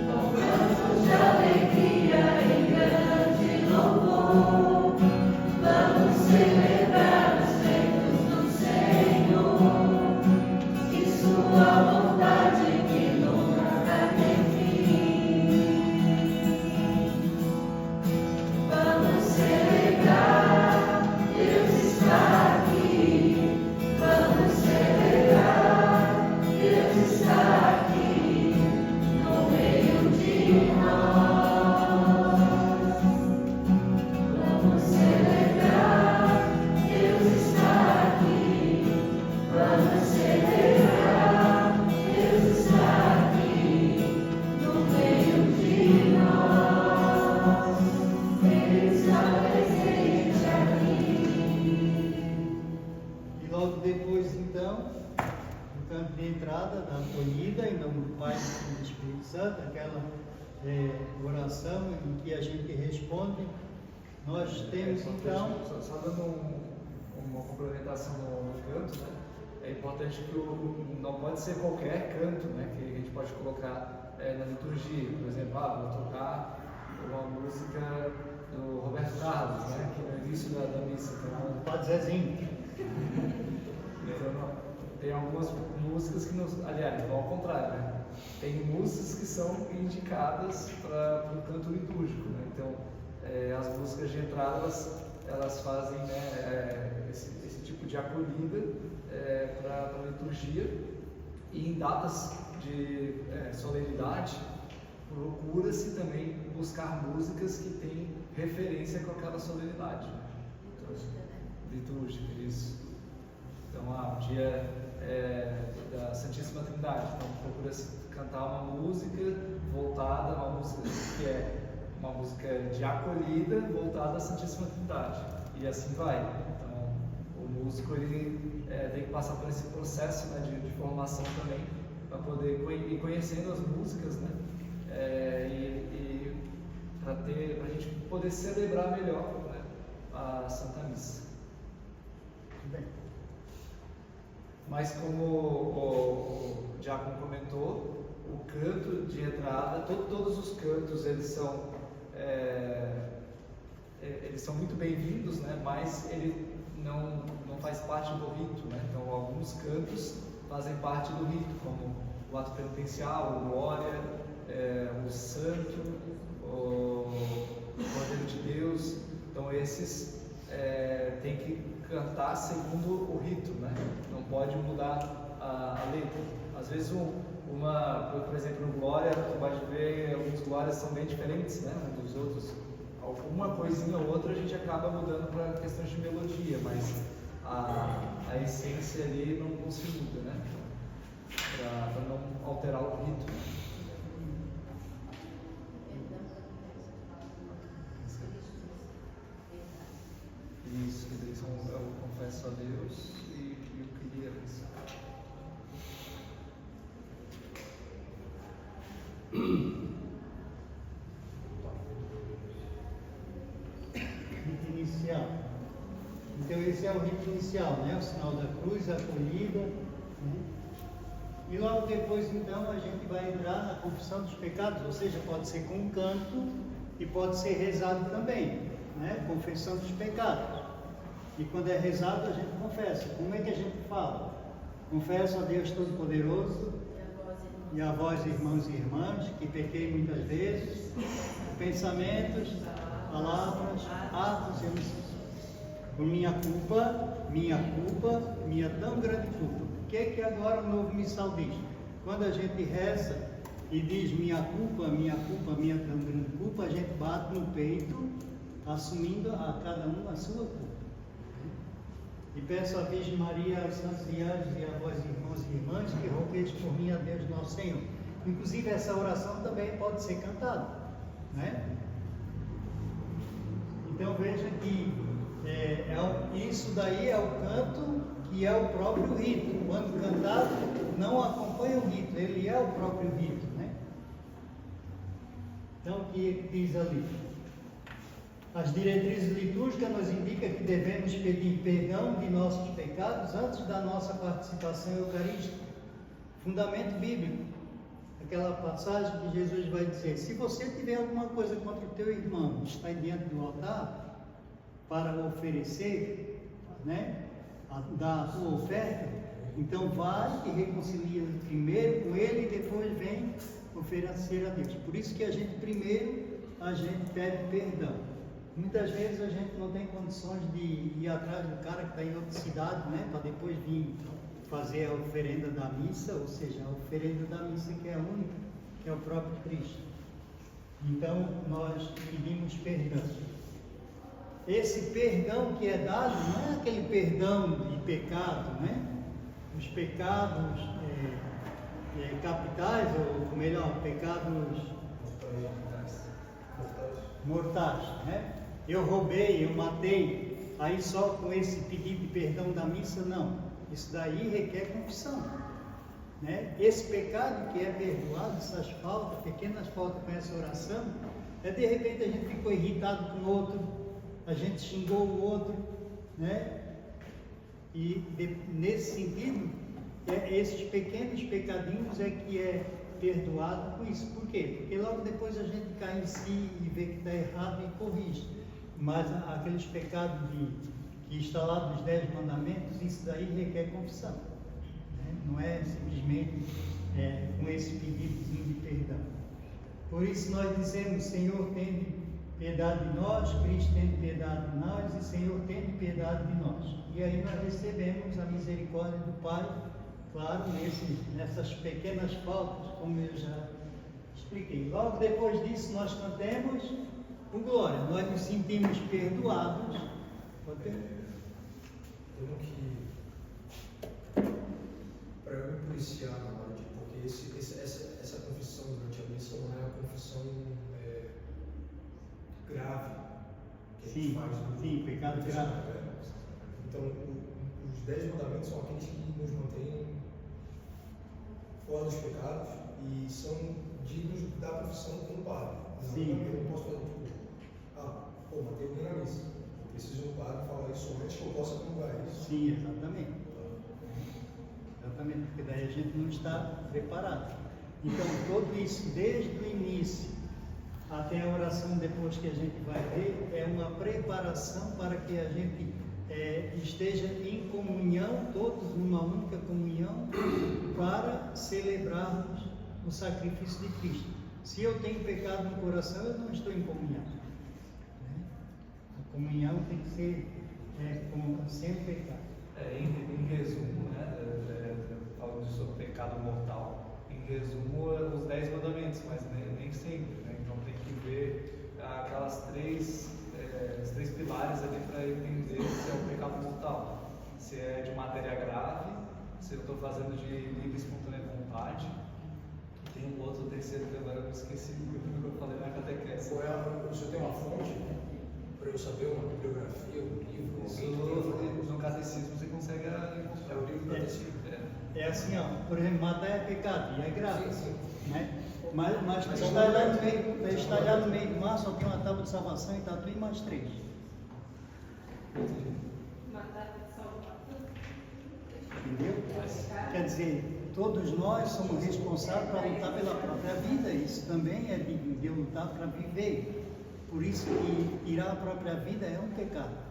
com cantos de alegria e grande louvor, vamos celebrar os feitos do Senhor e sua vontade que nunca tem fim. Vamos celebrar, Deus está aqui. Vamos celebrar, Deus está aqui no meio de nós. Vamos celebrar, Deus está aqui. Vamos celebrar, Deus está aqui no meio de nós. Ele está presente aqui. E logo depois, então, no canto de entrada da acolhida, em nome do Pai, do Filho e do Espírito Santo, aquela oração em que a gente responde, nós temos então. Só dando uma complementação no canto, né? É importante que não pode ser qualquer canto, né? Que a gente pode colocar na liturgia. Por exemplo, vou tocar uma música do Roberto Carlos, né? Que no início da missa tem uma... Pode Zezinho. Então, tem algumas músicas que nos... Aliás, vão ao contrário, né? Tem músicas que são indicadas para o canto litúrgico, né? Então, as músicas de entrada, elas fazem, né, esse tipo de acolhida para a liturgia. E em datas de solenidade, procura-se também buscar músicas que têm referência com aquela solenidade. Então, litúrgica, isso. Então, o dia da Santíssima Trindade, então procura-se cantar uma música voltada, uma música que é uma música de acolhida voltada à Santíssima Trindade, e assim vai. Então, o músico ele tem que passar por esse processo, né, de formação também, para poder ir conhecendo as músicas, né, e para a gente poder celebrar melhor, né, a Santa Missa. Bem. Mas como o diácono comentou, o canto de entrada, todos os cantos eles são muito bem-vindos, né? Mas ele não faz parte do rito, né? Então alguns cantos fazem parte do rito, como o ato penitencial, o glória, o santo, o Cordeiro de Deus. Então esses tem que cantar segundo o rito, né? Não pode mudar a letra. Às vezes por exemplo, no glória, tu pode ver alguns glórias são bem diferentes, né, uns dos outros. Alguma coisinha ou outra a gente acaba mudando para questões de melodia, mas a essência ali não se muda, né? Para não alterar o rito. Isso, que daí eu confesso a Deus e eu queria pensar. Rito inicial. Então esse é o rito inicial, né? O sinal da cruz, a acolhida, né? E logo depois então a gente vai entrar na confissão dos pecados, ou seja, pode ser com canto e pode ser rezado também, né? Confissão dos pecados. E quando é rezado a gente confessa. Como é que a gente fala? Confesso a Deus Todo-Poderoso e a vós, irmãos e irmãs, que pequei muitas vezes, pensamentos, palavras, atos e omissões. Por minha culpa, minha tão grande culpa. O que agora o novo missal diz? Quando a gente reza e diz minha culpa, minha tão grande culpa, a gente bate no peito, assumindo a cada um a sua culpa. E peço à Virgem Maria, aos santos e anjos e a vós, irmãos e irmãs, que rogueis por mim a Deus nosso Senhor. Inclusive essa oração também pode ser cantada, né? Então veja que isso daí é o canto que é o próprio rito. Quando cantado, não acompanha o rito, ele é o próprio rito, né? Então o que diz ali? As diretrizes litúrgicas nos indicam que devemos pedir perdão de nossos pecados antes da nossa participação eucarística. Fundamento bíblico. Aquela passagem que Jesus vai dizer: se você tiver alguma coisa contra o teu irmão, está diante do altar para oferecer, né, dar a tua oferta, então vai e reconcilia primeiro com ele e depois vem oferecer a Deus. Por isso que a gente pede perdão. Muitas vezes a gente não tem condições de ir atrás do cara que está em outra cidade, né, para depois vir fazer a oferenda da missa, ou seja, a oferenda da missa que é a única, que é o próprio Cristo. Então nós pedimos perdão. Esse perdão que é dado não é aquele perdão de pecado, né? Os pecados capitais, ou melhor, pecados mortais, né? Eu roubei, eu matei, aí só com esse pedido de perdão da missa, não. Isso daí requer confissão, né? Esse pecado que é perdoado, essas faltas, pequenas faltas com essa oração, de repente a gente ficou irritado com o outro, a gente xingou o outro, né? E nesse sentido, esses pequenos pecadinhos é que é perdoado com isso. Por quê? Porque logo depois a gente cai em si e vê que está errado e corrige. Mas aqueles pecados que está lá dos 10 mandamentos, isso daí requer confissão, né? Não é simplesmente com esse pedidozinho de perdão. Por isso nós dizemos: Senhor, tende piedade de nós, Cristo tende piedade de nós e Senhor tende piedade de nós. E aí nós recebemos a misericórdia do Pai, claro, nessas pequenas faltas, como eu já expliquei. Logo depois disso nós cantemos o glória, nós nos sentimos perdoados. Tenho que, para eu me policiar na hora de, porque essa confissão durante a missa não é a confissão grave que a gente faz. Sim, pecado grave. Então, os 10 mandamentos são aqueles que nos mantêm fora dos pecados e são dignos da confissão com o padre. Sim. Eu não posso fazer matei alguém na missa. Eu preciso do padre falar isso somente que eu possa comungar isso. Sim, exatamente. Exatamente, porque daí a gente não está preparado. Então, tudo isso, desde o início até a oração depois que a gente vai ver, é uma preparação para que a gente esteja em comunhão, todos numa única comunhão, para celebrarmos o sacrifício de Cristo. Se eu tenho pecado no coração, eu não estou em comunhão. Né? A comunhão tem que ser sem pecado. Em resumo, né, falando sobre pecado mortal, em resumo, os 10 mandamentos, mas nem sempre, né? Então tem que ver aquelas os 3 pilares ali para entender se é um pecado mortal, se é de matéria grave, se eu estou fazendo de livre e espontânea vontade. Tem um outro, terceiro que agora eu esqueci o que eu falei na catequese. O senhor tem uma fonte para eu saber, uma bibliografia, um livro? No catecismo você consegue encontrar o livro do catecismo. É assim, ó, por exemplo, matar é pecado, e é grave. Sim. Né? Mas está lá no meio do mar, só tem uma tábua de salvação e está tudo em mais 3. Entendeu? Quer dizer, todos nós somos responsáveis para lutar pela própria vida. Isso também é de lutar para viver. Por isso que tirar a própria vida é um pecado.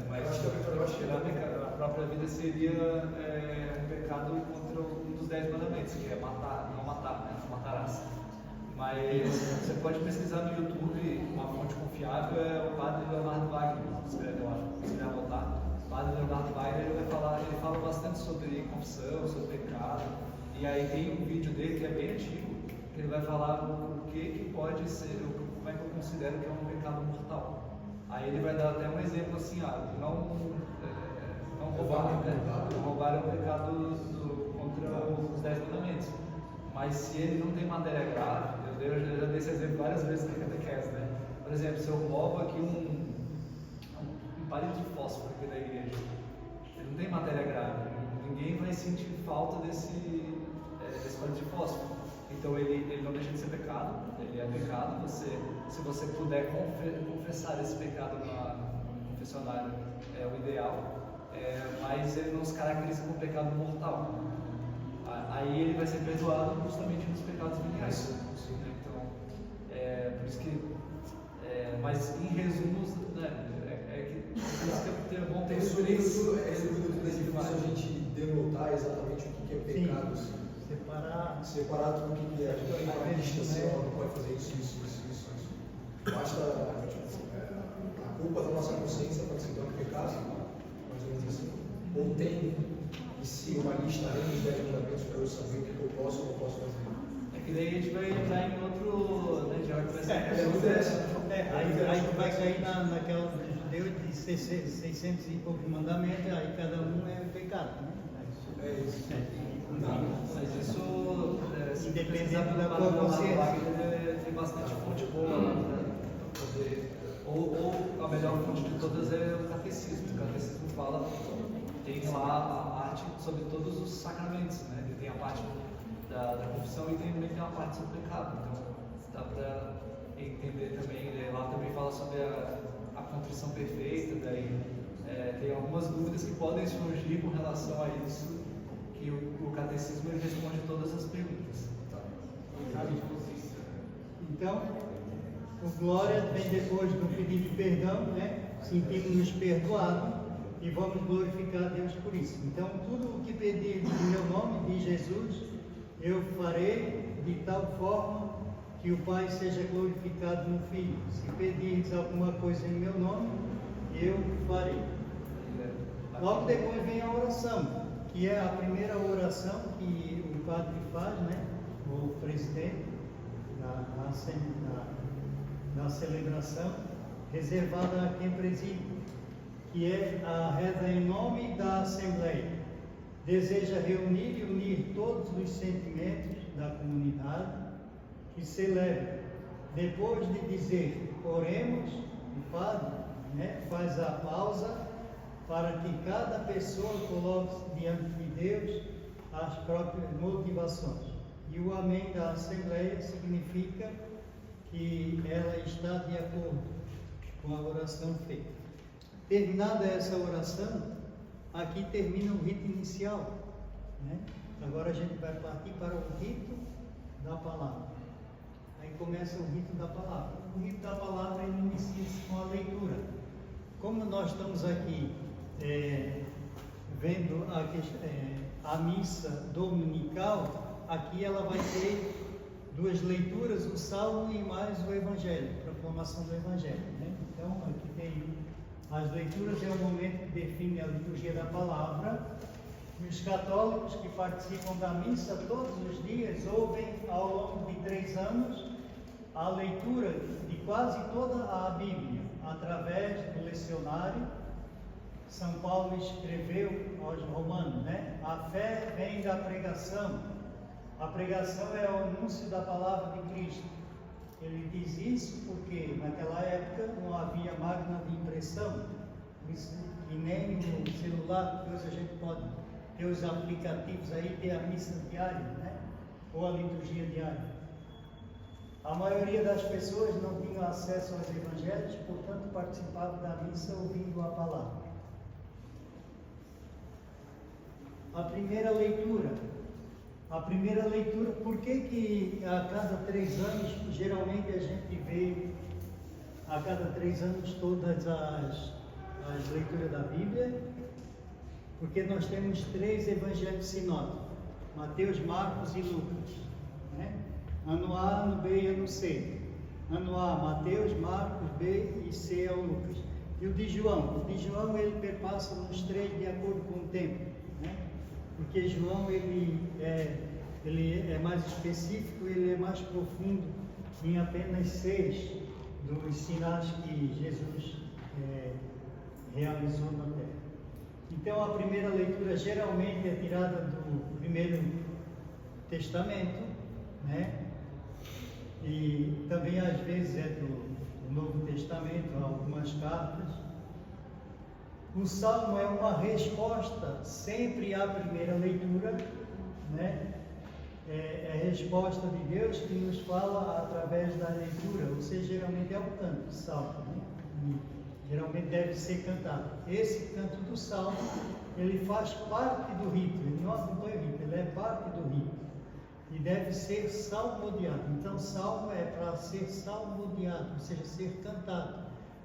Mas tirar a própria vida seria um pecado contra um dos 10 mandamentos, que é matar, não matar, né? Não matarás. Mas você pode pesquisar no YouTube, uma fonte confiável é o padre Leonardo Wagner, se você vai anotar. O padre Leonardo Wagner ele fala bastante sobre confissão, sobre pecado, e aí tem um vídeo dele que é bem antigo, que ele vai falar o que pode ser, como é que eu considero que é um pecado mortal. Aí ele vai dar até um exemplo assim, não roubar, né? Não roubar é um pecado contra os 10 mandamentos. Mas se ele não tem matéria grave, eu já dei esse exemplo várias vezes na catequese, né? Por exemplo, se eu roubo aqui um palito de fósforo aqui da igreja, ele não tem matéria grave, ninguém vai sentir falta desse palito de fósforo. Então ele não deixa de ser pecado, ele é pecado. Se você puder confessar esse pecado no confessionário, é o ideal, mas ele não se caracteriza como pecado mortal. Aí ele vai ser perdoado justamente nos pecados veniais. Então, por isso que. Mas em resumo, né, por isso que é bom ter isso. É difícil a gente denotar exatamente o que é pecado. Sim. Separar tudo o que é. A gente tem uma lista assim, não pode fazer isso. Basta a culpa da nossa consciência para ser um pecado, mais ou menos assim. Ou tem e se uma lista além dos 10 mandamentos para eu saber o que eu posso ou não posso fazer. É que daí a gente vai entrar em outro. Né, já vai aí vai cair naquela dos judeus de 600 e poucos mandamentos, aí cada um é um pecado. Né? É isso. Mas isso, independente da tua consciência, tem bastante fonte boa para poder. Ou a melhor fonte de todas é o catecismo. O catecismo tem lá a parte sobre todos os sacramentos, né? Ele tem a parte da confissão e também tem uma parte sobre o pecado. Então dá para entender também. Lá também fala sobre a contrição perfeita. Daí tem algumas dúvidas que podem surgir com relação a isso. E o catecismo ele responde todas as perguntas. Então, o glória vem depois do pedido de perdão, né? Sentimos-nos perdoados e vamos glorificar a Deus por isso. Então, tudo o que pedir em meu nome, de Jesus, eu farei de tal forma que o Pai seja glorificado no Filho. Se pedirdes alguma coisa em meu nome, eu farei. Logo depois vem a oração, que é a primeira oração que o padre faz, né? O presidente na celebração, reservada a quem preside, que é a reza em nome da Assembleia. Deseja reunir e unir todos os sentimentos da comunidade que celebra. Depois de dizer oremos, o padre faz a pausa para que cada pessoa coloque diante de Deus as próprias motivações. E o amém da Assembleia significa que ela está de acordo com a oração feita. Terminada essa oração, aqui termina o rito inicial, né? Agora a gente vai partir para o rito da palavra. Aí começa o rito da palavra. O rito da palavra inicia-se com a leitura. como nós estamos aqui vendo a missa dominical, aqui ela vai ter duas leituras, o Salmo e mais o Evangelho, a proclamação do Evangelho, né? Então, aqui tem as leituras, é o momento que define a liturgia da palavra. E os católicos que participam da missa todos os dias ouvem ao longo de 3 anos a leitura de quase toda a Bíblia, através do lecionário. São Paulo escreveu aos Romanos, né? A fé vem da pregação. A pregação é o anúncio da palavra de Cristo. Ele diz isso porque naquela época não havia máquina de impressão, por isso que nem no celular, que hoje a gente pode ter os aplicativos aí, ter a missa diária, né? Ou a liturgia diária. A maioria das pessoas não tinham acesso aos evangelhos, portanto participavam da missa ouvindo a palavra. A primeira leitura, por que a cada 3 anos, geralmente a gente vê a cada 3 anos todas as leituras da Bíblia? Porque nós temos 3 evangelhos sinóticos, Mateus, Marcos e Lucas, né? Ano A, ano B e ano C. Ano A, Mateus, Marcos, B e C é o Lucas. E o de João? O de João ele perpassa nos 3 de acordo com o tempo, né? Porque João ele é mais específico, ele é mais profundo em apenas 6 dos sinais que Jesus realizou na terra. Então a primeira leitura geralmente é tirada do Primeiro Testamento, né? E também às vezes é do Novo Testamento, algumas cartas. O Salmo é uma resposta sempre à primeira leitura, né? É a resposta de Deus que nos fala através da leitura, ou seja, geralmente é o canto, o Salmo, né? E geralmente deve ser cantado. Esse canto do Salmo, ele faz parte do rito, ele não acompanha o rito, ele é parte do rito. E deve ser salmodiado. Então, salmo é para ser salmodiado, ou seja, ser cantado.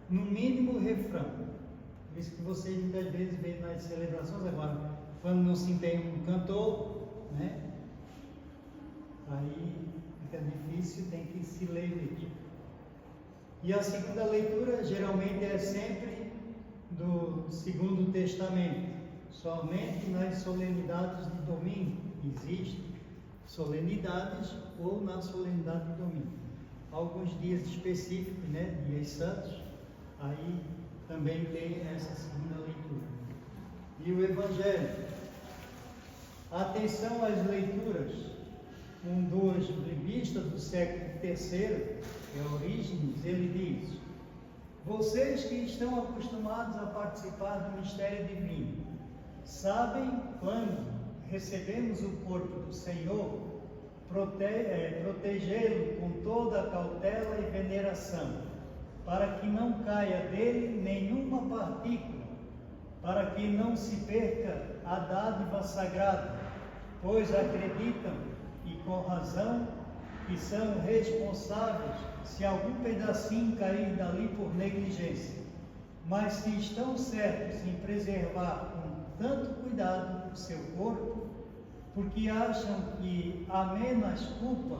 No mínimo, refrão. Por isso que vocês muitas vezes veem nas celebrações agora, quando não se tem um cantor, né? Aí fica difícil, tem que se ler livro. E a segunda leitura geralmente é sempre do Segundo Testamento, somente nas solenidades de domingo. Existem solenidades ou na solenidade de domingo. Alguns dias específicos, né? Dias santos, aí também tem essa segunda leitura. E o Evangelho. Atenção às leituras. Um dos biblistas do século III, que é Orígenes, ele diz: vocês que estão acostumados a participar do mistério divino, sabem quando recebemos o corpo do Senhor, protegê-lo com toda a cautela e veneração, para que não caia dele nenhuma partícula, para que não se perca a dádiva sagrada, pois acreditam, e com razão, que são responsáveis se algum pedacinho cair dali por negligência, mas se estão certos em preservar com tanto cuidado o seu corpo, porque acham que há menos culpa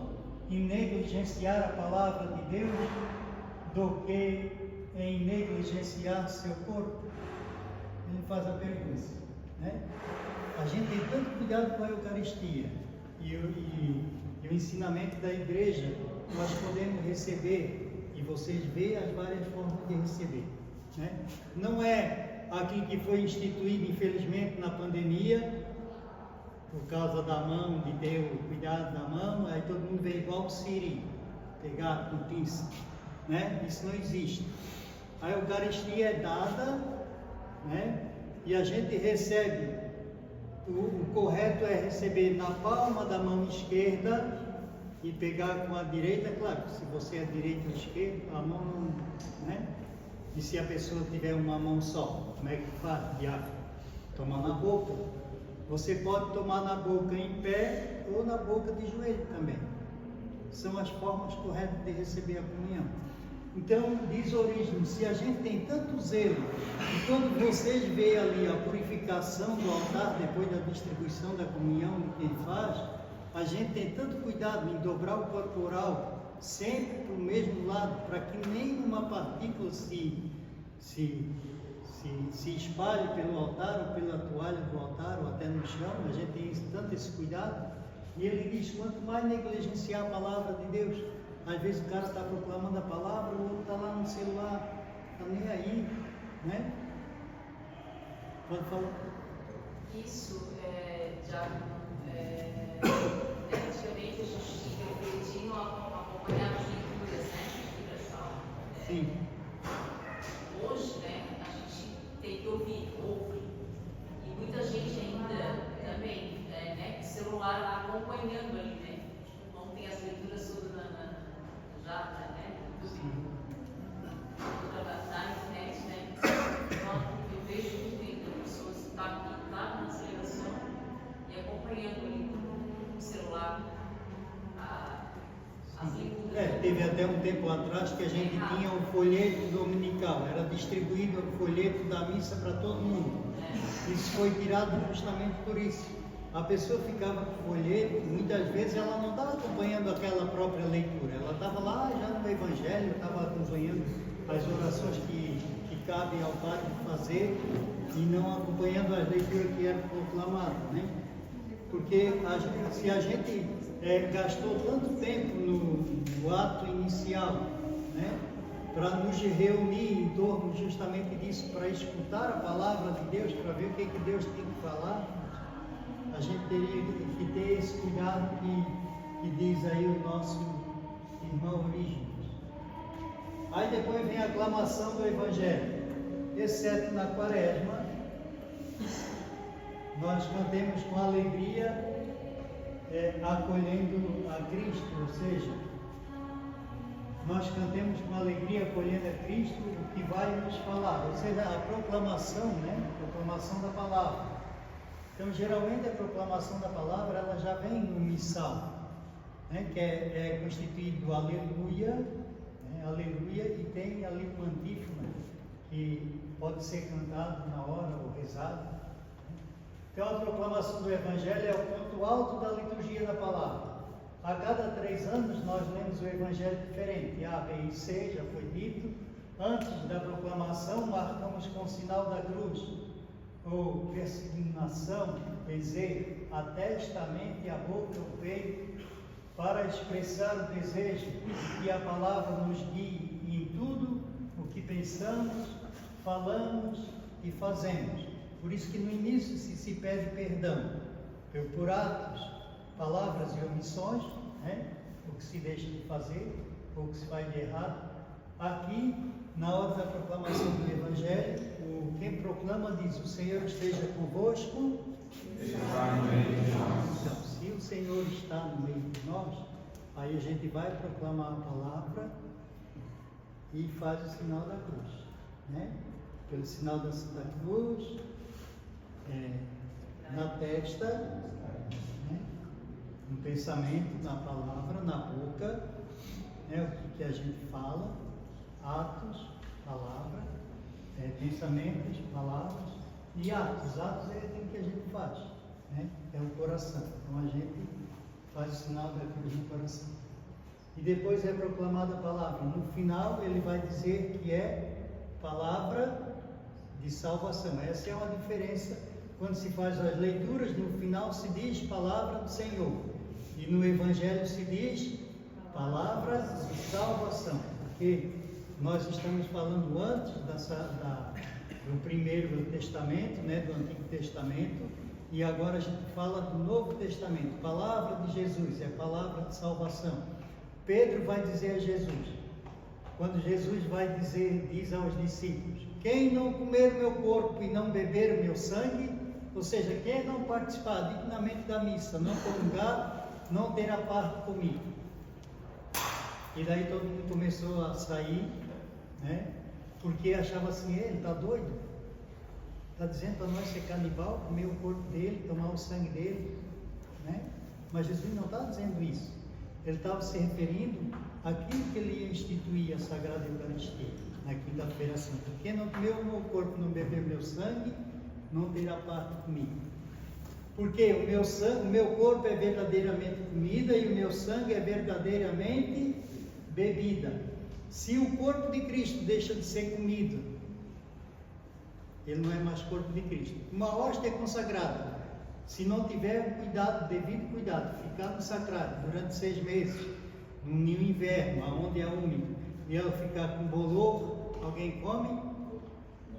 em negligenciar a palavra de Deus do que em negligenciar seu corpo. Ele faz a pergunta, né? A gente tem tanto cuidado com a Eucaristia e o ensinamento da igreja, nós podemos receber, e vocês veem as várias formas de receber, né? Não é aquilo que foi instituído, infelizmente, na pandemia, por causa da mão, de ter o cuidado da mão, aí todo mundo vê igual o Siri, pegar com pinça, né? Isso não existe. A Eucaristia é dada, né? E a gente recebe, o correto é receber na palma da mão esquerda e pegar com a direita, claro, se você é direita ou esquerda, a mão não, né? E se a pessoa tiver uma mão só, como é que faz? Diácono? Tomar na boca. Você pode tomar na boca em pé ou na boca de joelho também. São as formas corretas de receber a comunhão. Então, diz Orígenes, se a gente tem tanto zelo, e quando vocês veem ali a purificação do altar, depois da distribuição da comunhão de quem faz, a gente tem tanto cuidado em dobrar o corporal sempre para o mesmo lado, para que nenhuma partícula se espalhe pelo altar, ou pela toalha do altar, ou até no chão. A gente tem tanto esse cuidado. E ele diz, quanto mais negligenciar a palavra de Deus, às vezes o cara está proclamando a palavra, o outro está lá no celular, está nem aí, né? Pode falar? Isso já antigamente a gente tinha o boletim acompanhar as leituras, né? Sim. Hoje, né, a gente tem que ouvir. E muita gente ainda também, né, celular acompanhando ali, né? Não tem as leituras todas né? Na internet, né? Então, eu vejo muito ainda pessoas que estão aqui na celebração e acompanhando ali no celular as leituras. Teve até um tempo atrás que a gente tinha um folheto dominical, era distribuído o folheto da missa para todo mundo. Isso foi tirado justamente por isso. A pessoa ficava com o folheto, muitas vezes ela não estava acompanhando aquela própria leitura, ela estava lá já no Evangelho, estava acompanhando as orações que cabem ao padre fazer e não acompanhando as leituras que eram proclamadas, né? Porque se a gente gastou tanto tempo no ato inicial, né, para nos reunir em torno justamente disso, para escutar a palavra de Deus, para ver o que Deus tem que falar, a gente teria que ter esse cuidado que diz aí o nosso irmão Orígenes. Aí depois vem a aclamação do Evangelho, exceto na Quaresma, nós cantemos com alegria, acolhendo a Cristo, ou seja, nós cantemos com alegria acolhendo a Cristo o que vai nos falar, ou seja, a proclamação, né? A proclamação da palavra. Então, geralmente a proclamação da palavra ela já vem no missal, né? Que é constituído do aleluia, né? Aleluia, e tem ali uma antífona que pode ser cantado na hora ou rezado. Então, a proclamação do Evangelho é o ponto alto da liturgia da palavra. A cada 3 anos nós lemos o Evangelho diferente, A, B e C, já foi dito. Antes da proclamação, marcamos com o sinal da cruz, ou persignação, dizer, atesta a mente, a boca, o peito, para expressar o desejo que a palavra nos guie em tudo o que pensamos, falamos e fazemos. Por isso que no início se pede perdão por atos, palavras e omissões, né? O que se deixa de fazer, ou o que se faz de errado. Aqui, na hora da proclamação do Evangelho, quem proclama diz, o Senhor esteja convosco. Então, se o Senhor está no meio de nós, aí a gente vai proclamar a palavra e faz o sinal da cruz, né? Pelo sinal da cruz, na testa, né? No pensamento, na palavra, na boca, né? O que a gente fala, atos, palavra, pensamentos, palavras e atos. Atos é aquilo que a gente faz, né? É o coração. Então a gente faz o sinal da cruz no coração. E depois é proclamada a palavra. No final ele vai dizer que é palavra de salvação. Essa é uma diferença. Quando se faz as leituras, no final se diz palavra do Senhor. E no Evangelho se diz palavra de salvação. Porque nós estamos falando antes do Primeiro Testamento, né, do Antigo Testamento, e agora a gente fala do Novo Testamento. Palavra de Jesus, é palavra de salvação. Pedro vai dizer a Jesus, quando Jesus diz aos discípulos, quem não comer o meu corpo e não beber o meu sangue, ou seja, quem não participar dignamente da missa, não comungar, não terá parte comigo. E daí todo mundo começou a sair, né? Porque achava assim, ele está doido? Está dizendo para nós ser canibal, comer o corpo dele, tomar o sangue dele, né? Mas Jesus não está dizendo isso. Ele estava se referindo àquilo que ele ia instituir a Sagrada Eucaristia, na quinta-feira santa. Quem não comeu o meu corpo, não bebeu meu sangue, não terá parte comigo. Porque o meu corpo é verdadeiramente comida e o meu sangue é verdadeiramente bebida. Se o corpo de Cristo deixa de ser comida, ele não é mais corpo de Cristo. Uma hóstia consagrada, se não tiver cuidado, devido cuidado, ficar no sacrário durante 6 meses, no inverno, onde é úmido, e ela ficar com bolor, alguém come?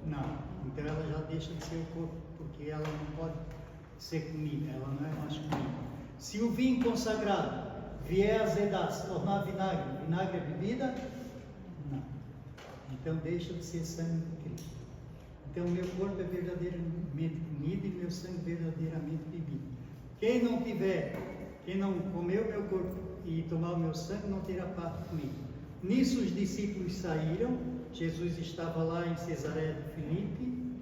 Não. Então ela já deixa de ser o corpo, porque ela não pode ser comida, ela não é mais comida. Se o vinho consagrado vier a azedar, se tornar vinagre, vinagre é bebida? Não. Então deixa de ser sangue de Cristo. Então meu corpo é verdadeiramente comida e meu sangue verdadeiramente bebida. Quem não comeu meu corpo e tomar o meu sangue, não terá parte comigo. Nisso os discípulos saíram. Jesus estava lá em Cesareia de Filipe,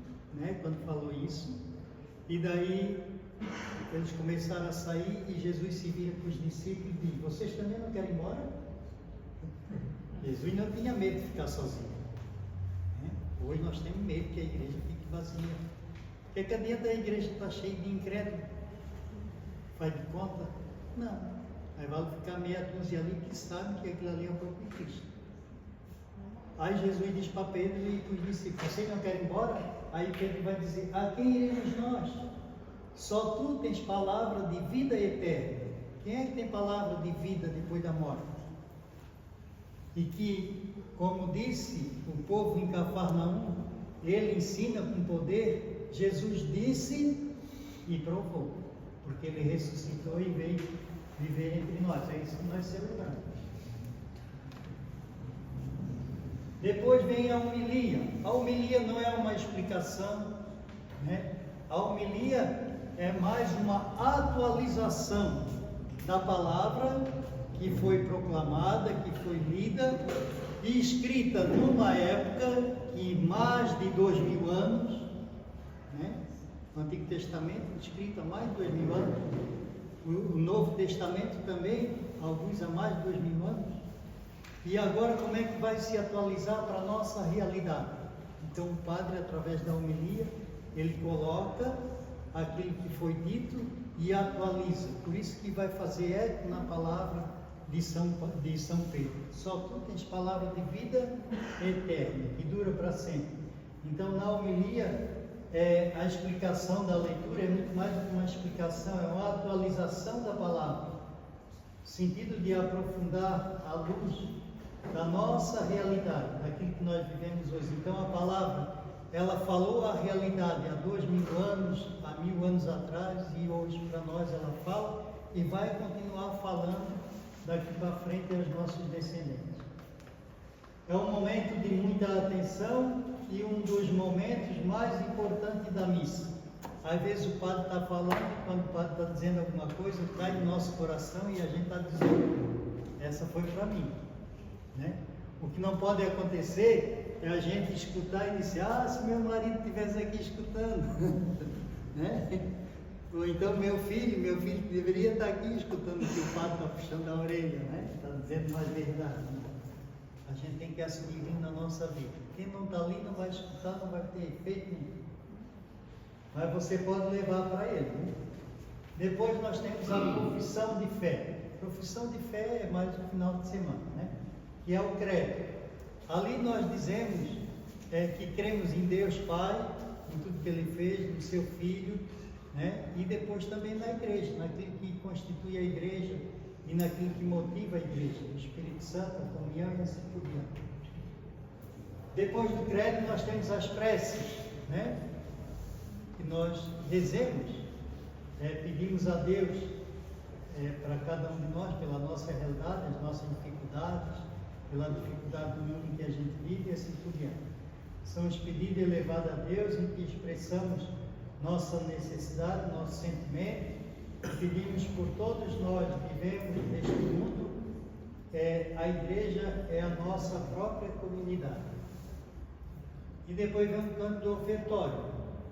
quando falou isso. E daí eles começaram a sair e Jesus se vira para os discípulos e diz: vocês também não querem ir embora? Jesus não tinha medo de ficar sozinho. Hoje nós temos medo que a igreja fique vazia. O que adianta a igreja estar cheia de incrédulos? Faz de conta? Não. Aí vai ficar meia dúzia ali que sabe que aquilo ali é o corpo de Cristo. Aí Jesus diz para Pedro e para os discípulos: vocês não querem ir embora? Aí Pedro vai dizer: a quem iremos nós? Só tu tens palavra de vida eterna. Quem é que tem palavra de vida depois da morte? E que, como disse o povo em Cafarnaum, ele ensina com poder. Jesus disse e provou, porque ele ressuscitou e veio viver entre nós. É isso que nós celebramos. Depois vem a homilia. A homilia não é uma explicação, A homilia é mais uma atualização da palavra que foi proclamada, que foi lida e escrita numa época que mais de 2000 anos, o Antigo Testamento escrito há mais de 2000 anos, o Novo Testamento também, alguns há mais de 2000 anos. E agora como é que vai se atualizar para a nossa realidade? Então o padre, através da homilia, ele coloca aquilo que foi dito e atualiza. Por isso que vai fazer eco na palavra de São Pedro. Só tu tens palavra de vida eterna, que dura para sempre. Então na homilia, a explicação da leitura é muito mais do que uma explicação, é uma atualização da palavra. Sentido de aprofundar a luz da nossa realidade, daquilo que nós vivemos hoje. Então a palavra, ela falou a realidade há 2000 anos, há 1000 anos atrás, e hoje para nós ela fala e vai continuar falando daqui para frente aos nossos descendentes. É um momento de muita atenção e um dos momentos mais importantes da missa. Às vezes o padre está falando, quando o padre está dizendo alguma coisa, cai no nosso coração e a gente está dizendo: essa foi para mim. O que não pode acontecer é a gente escutar e dizer: se meu marido estivesse aqui escutando, ou então meu filho deveria estar aqui escutando o que o padre está puxando a orelha, está dizendo mais verdade. A gente tem que assumir na nossa vida. Quem não está ali não vai escutar, não vai ter efeito nenhum. Mas você pode levar para ele. Depois nós temos a profissão de fé. Profissão de fé é mais no final de semana, que é o credo. Ali nós dizemos que cremos em Deus Pai, em tudo que Ele fez, no Seu Filho, e depois também na igreja, naquilo que constitui a igreja e naquilo que motiva a igreja, o Espírito Santo, a comunhão e assim por diante. Depois do credo nós temos as preces, que nós rezemos, pedimos a Deus para cada um de nós, pela nossa realidade, as nossas dificuldades, pela dificuldade do mundo em que a gente vive e assim por diante. São os pedidos elevados a Deus em que expressamos nossa necessidade, nosso sentimento, pedimos por todos nós que vivemos neste mundo. A igreja é a nossa própria comunidade. E depois vem o canto do ofertório.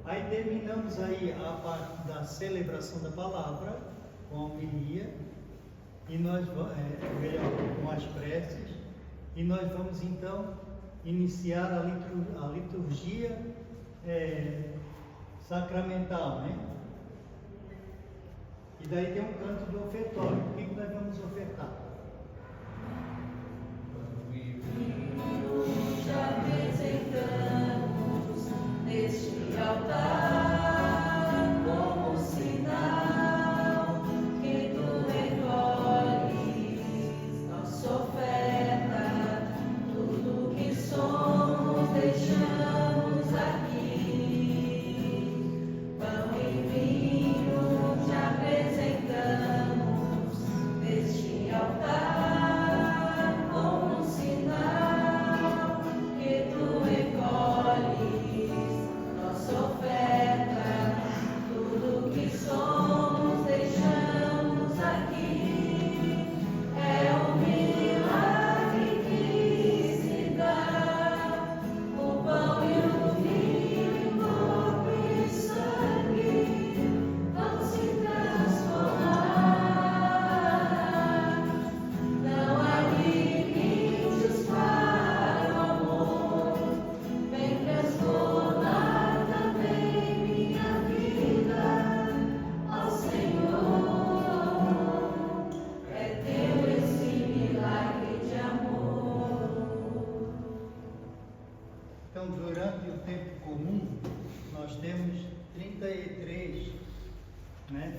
Aí terminamos aí a parte da celebração da palavra, com a homilia, e nós com as preces, e nós vamos então iniciar a liturgia sacramental, né? E daí tem um canto do ofertório. O que nós vamos ofertar? Te apresentamos neste altar como sinal que tu recolhes nossa oferta, tudo que somos deixamos aqui, pão e vinho te apresentamos neste altar.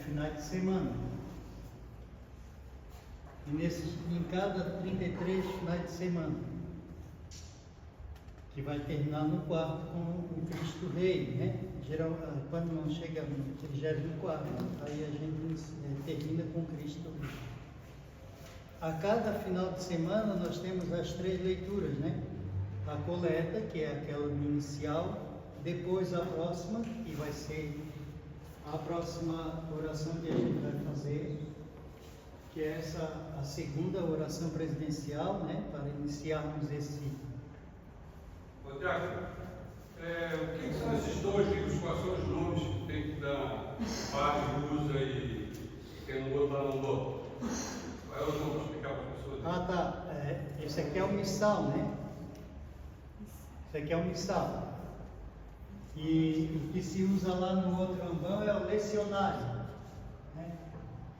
Finais de semana. E em cada 33 finais de semana, que vai terminar no quarto com o Cristo Rei, né? Quando não chega no 34, aí a gente termina com Cristo Rei. A cada final de semana nós temos as 3 leituras, né? A coleta, que é aquela inicial, depois a próxima, que vai ser a próxima oração que a gente vai fazer, que é a segunda oração presidencial, né, para iniciarmos esse. Tiago, o que são esses 2 livros? Quais são os nomes que tem que dar padre usa e quem não botar não bota? Qual é o nome para explicar para as pessoas? Ah, tá. Esse aqui é o missal, né? Esse aqui é o missal. E o que se usa lá no outro ambão é o lecionário, né?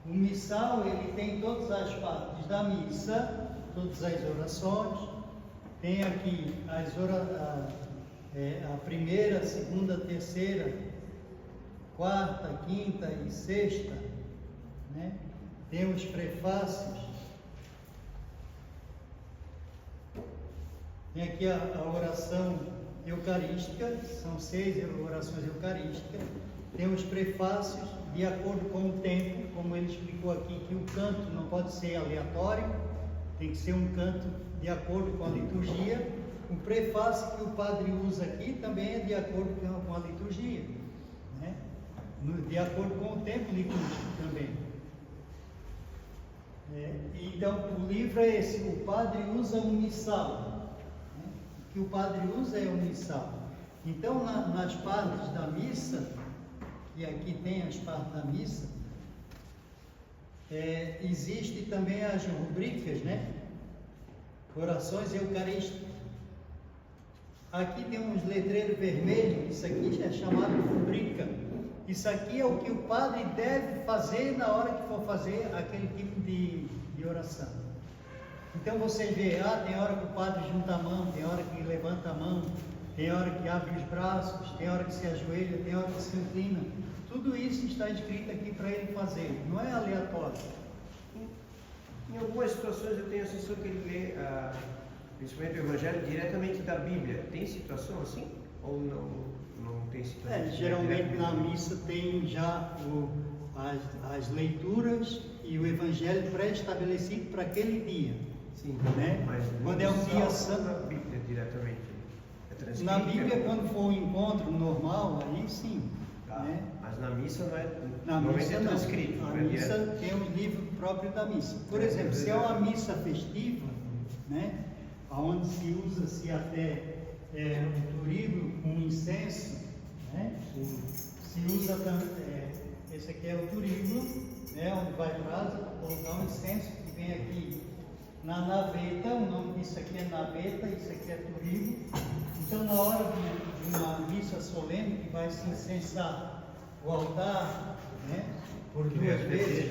O missal, ele tem todas as partes da missa, todas as orações. Tem aqui a primeira, segunda, terceira, quarta, quinta e sexta, né? Tem os prefácios. Tem aqui a oração eucarística, são 6 orações eucarísticas. Tem os prefácios de acordo com o tempo, como ele explicou aqui, que o canto não pode ser aleatório, tem que ser um canto de acordo com a liturgia. O prefácio que o padre usa aqui também é de acordo com a liturgia, né? De acordo com o tempo litúrgico também. Então, o livro é esse, o padre usa um missal. O que o padre usa é o missal. Então, nas partes da missa, e aqui tem as partes da missa, existe também as rubricas, né? Orações eucarísticas. Aqui tem uns letreiros vermelhos, isso aqui é chamado rubrica. Isso aqui é o que o padre deve fazer na hora que for fazer aquele tipo de oração. Então você vê, tem hora que o padre junta a mão, tem hora que levanta a mão, tem hora que abre os braços, tem hora que se ajoelha, tem hora que se inclina. Tudo isso está escrito aqui para ele fazer, não é aleatório. Em algumas situações eu tenho a sensação que ele lê, principalmente o Evangelho, diretamente da Bíblia. Tem situação assim? Ou não tem situação? Geralmente na missa tem já as leituras e o Evangelho pré-estabelecido para aquele dia. Sim, né? Mas quando é um dia santo. Na Bíblia diretamente. Na Bíblia, quando for um encontro normal, aí sim. Tá. Né? Mas na missa não é. Na missa não. Transcrito, A missa tem um livro próprio da missa. Por exemplo, se é uma missa festiva, né? Onde se usa-se até o turíbulo com incenso, né? Se usa esse aqui é o turíbulo, né? Onde vai brasa, colocar um incenso vem aqui na naveta, o nome disso aqui é naveta, isso aqui é turigo. Então, na hora de uma missa solene, que vai se incensar o altar, né, por duas vezes,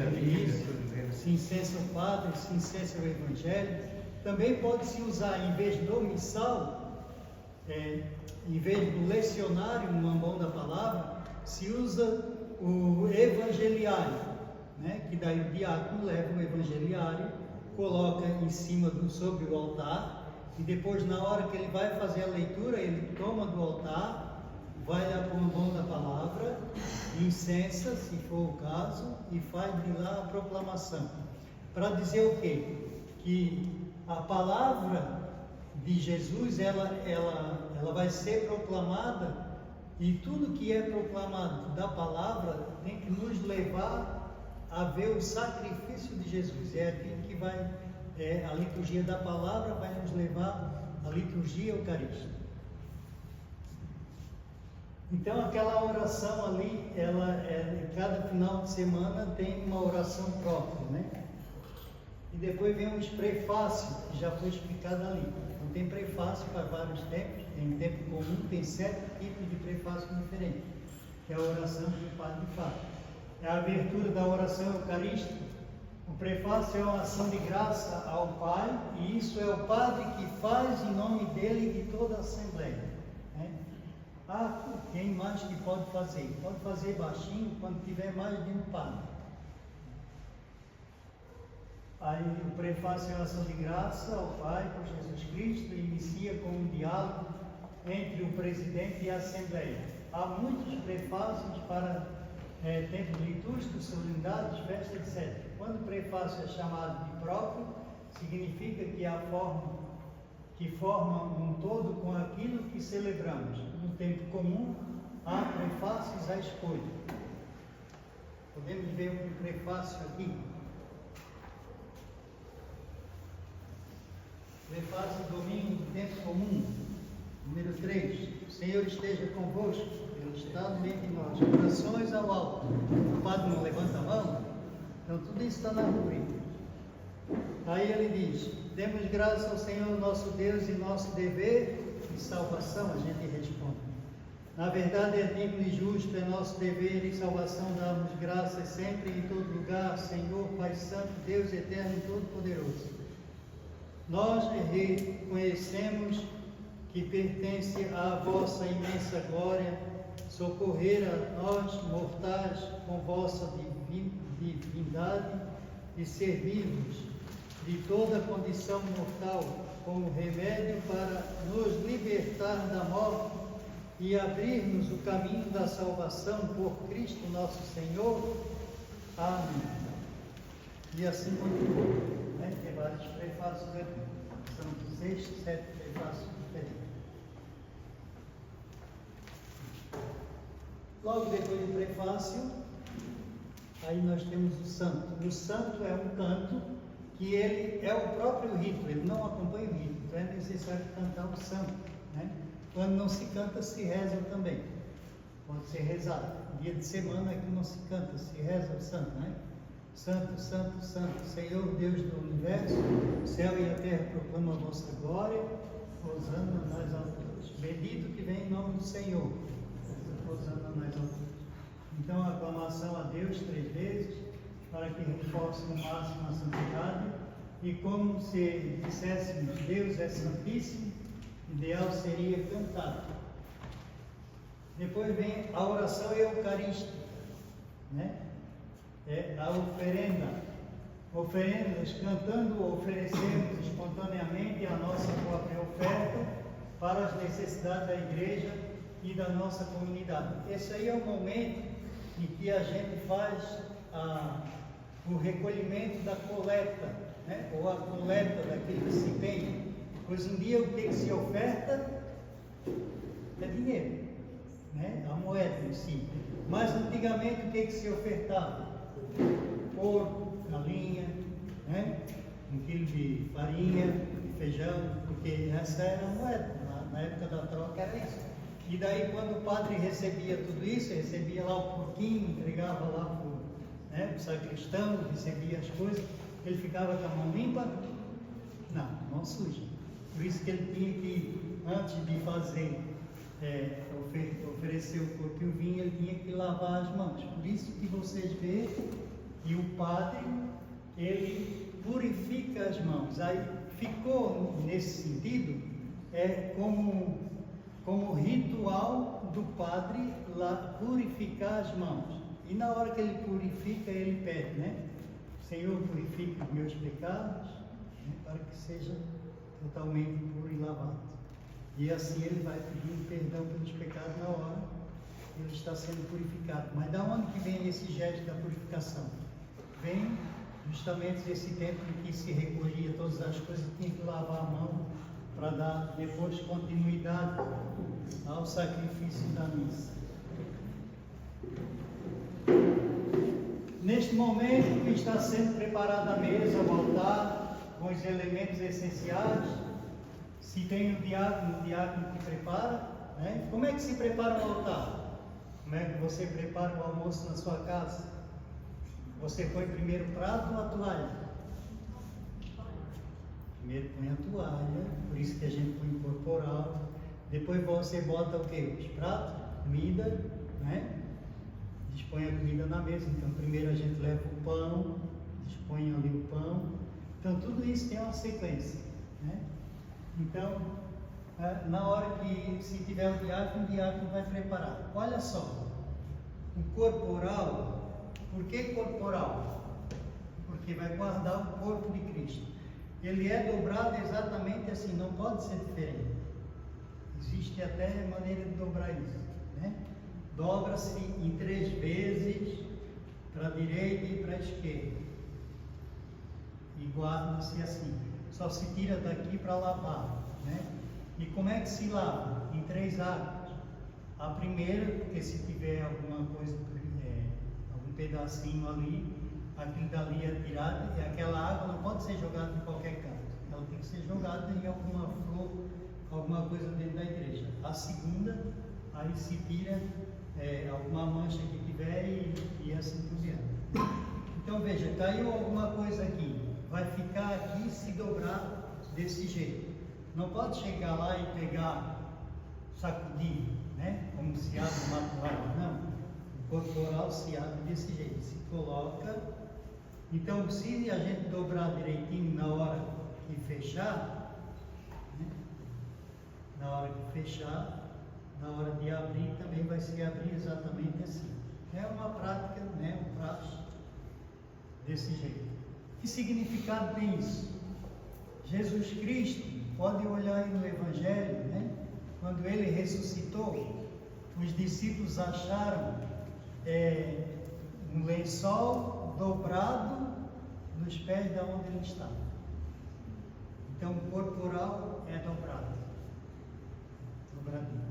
se incensa o padre, se incensa o evangelho. Também pode-se usar, em vez do missal, em vez do lecionário, no ambão da palavra, se usa o evangeliário, né, que daí o diácono leva o evangeliário, coloca em cima sobre o altar, e depois, na hora que ele vai fazer a leitura, ele toma do altar, vai lá para o ambão da palavra, incensa, se for o caso, e faz de lá a proclamação. Para dizer o quê? Que a palavra de Jesus, ela vai ser proclamada, e tudo que é proclamado da palavra tem que nos levar a ver o sacrifício de Jesus. É aquilo que vai, a liturgia da palavra vai nos levar à liturgia eucarística. Então, aquela oração ali, cada final de semana tem uma oração própria, né? E depois vem os prefácios, que já foi explicado ali. Então, tem prefácio para vários tempos, tem tempo comum, tem 7 tipos de prefácio diferentes, que é a oração que o padre faz. É a abertura da oração eucarística. O prefácio é uma ação de graça ao Pai, e isso é o padre que faz em nome dele e de toda a Assembleia, né? Quem mais que pode fazer? Pode fazer baixinho quando tiver mais de um padre. Aí o prefácio é a ação de graça ao Pai por Jesus Cristo, e inicia com um diálogo entre o presidente e a Assembleia. Há muitos prefácios para tempos litúrgicos, solenidades, festas, etc. Quando o prefácio é chamado de próprio, significa que forma um todo com aquilo que celebramos. No tempo comum, há prefácios à escolha. Podemos ver um prefácio aqui. Prefácio domingo do tempo comum, número 3. O Senhor esteja convosco, Ele está no meio de nós. Orações ao alto. O padre não levanta a mão? Então tudo isso está na rubrica. Aí ele diz: demos graças ao Senhor nosso Deus, e nosso dever de salvação, a gente responde. Na verdade é digno e justo, é nosso dever e salvação darmos graças sempre e em todo lugar, Senhor, Pai Santo, Deus eterno e todo-poderoso. Nós reconhecemos que pertence à vossa imensa glória socorrer a nós mortais com vossa divindade e servir-vos de toda condição mortal como remédio para nos libertar da morte e abrir-nos o caminho da salvação por Cristo nosso Senhor. Amém. E assim continua. Tem vários prefácios aqui. São 6, 7 prefácios diferentes. Logo depois do prefácio, aí nós temos o santo. O santo é um canto que ele é o próprio rito, ele não acompanha o rito, então é necessário cantar o santo, né? Quando não se canta, se reza também. Pode ser rezado. Dia de semana é que não se canta, se reza o santo, né? Santo, Santo, Santo, Senhor Deus do Universo, o céu e a terra proclamam a vossa glória, hosana nas alturas. Bendito que vem em nome do Senhor, hosana nas alturas. Então, a aclamação a Deus 3 vezes, para que reforce no máximo a santidade, e como se disséssemos Deus é santíssimo, ideal seria cantar. Depois vem a oração eucarística, né? É a oferenda. Oferendas, cantando, oferecemos espontaneamente a nossa própria oferta para as necessidades da igreja e da nossa comunidade. Esse aí é o momento em que a gente faz o recolhimento da coleta, né? Ou a coleta daquilo que se tem. Hoje em dia, o que se oferta é dinheiro, né? A moeda em si. Mas antigamente, o que se ofertava? Porco, galinha, né? 1 quilo de farinha, de feijão, porque essa era a moeda, na época da troca era isso. E daí, quando o padre recebia tudo isso, recebia lá o porquinho, entregava lá para o sacristão, recebia as coisas, ele ficava com a mão limpa? Não, mão suja. Por isso que ele tinha que, antes de fazer, oferecer o corpo e o vinho, ele tinha que lavar as mãos. Por isso que vocês veem que o padre, ele purifica as mãos. Aí ficou nesse sentido, como ritual do padre lá purificar as mãos. E na hora que ele purifica, ele pede, né? Senhor, purifica os meus pecados, né? Para que seja totalmente puro e lavado. E assim ele vai pedindo perdão pelos pecados na hora que ele está sendo purificado. Mas da onde que vem esse gesto da purificação? Vem justamente desse tempo em que se recolhia todas as coisas, tinha que lavar a mão para dar depois continuidade ao sacrifício da missa. Neste momento que está sendo preparada a mesa, o altar, com os elementos essenciais, se tem o diácono que prepara, né? Como é que se prepara o altar? Como é que você prepara o almoço na sua casa? Você põe primeiro o prato ou a toalha? Primeiro põe a toalha, por isso que a gente põe corporal. Depois você bota o quê? Os pratos, comida, né? Dispõe a comida na mesa. Então primeiro a gente leva o pão, dispõe ali o pão. Então tudo isso tem uma sequência, né? Então, na hora que se tiver o diácono vai preparar. Olha só, o corporal, por que corporal? Porque vai guardar o corpo de Cristo. Ele é dobrado exatamente assim, não pode ser diferente. Existe até maneira de dobrar isso, né? Dobra-se em 3 vezes, para a direita e para a esquerda. E guarda-se assim. Só se tira daqui para lavar, né? E como é que se lava? Em 3 águas. A primeira, porque se tiver alguma coisa, algum pedacinho ali, aquilo dali é tirado, e aquela água não pode ser jogada em qualquer canto. Ela tem que ser jogada em alguma flor, alguma coisa dentro da igreja. A segunda, aí se tira alguma mancha que tiver e assim por diante. Então veja, caiu alguma coisa aqui, vai ficar aqui se dobrar desse jeito. Não pode chegar lá e pegar, sacudir, né? Como se abre uma toalha, não. O corporal se abre desse jeito, se coloca. Então, se a gente dobrar direitinho na hora de fechar, né? Na hora de fechar, na hora de abrir também vai se abrir exatamente assim. É uma prática, né? Um prazo desse jeito. Que significado tem isso? Jesus Cristo, pode olhar aí no Evangelho, né? Quando ele ressuscitou, os discípulos acharam um lençol dobrado nos pés de onde ele estava. Então, o corporal é dobrado. Dobradinho.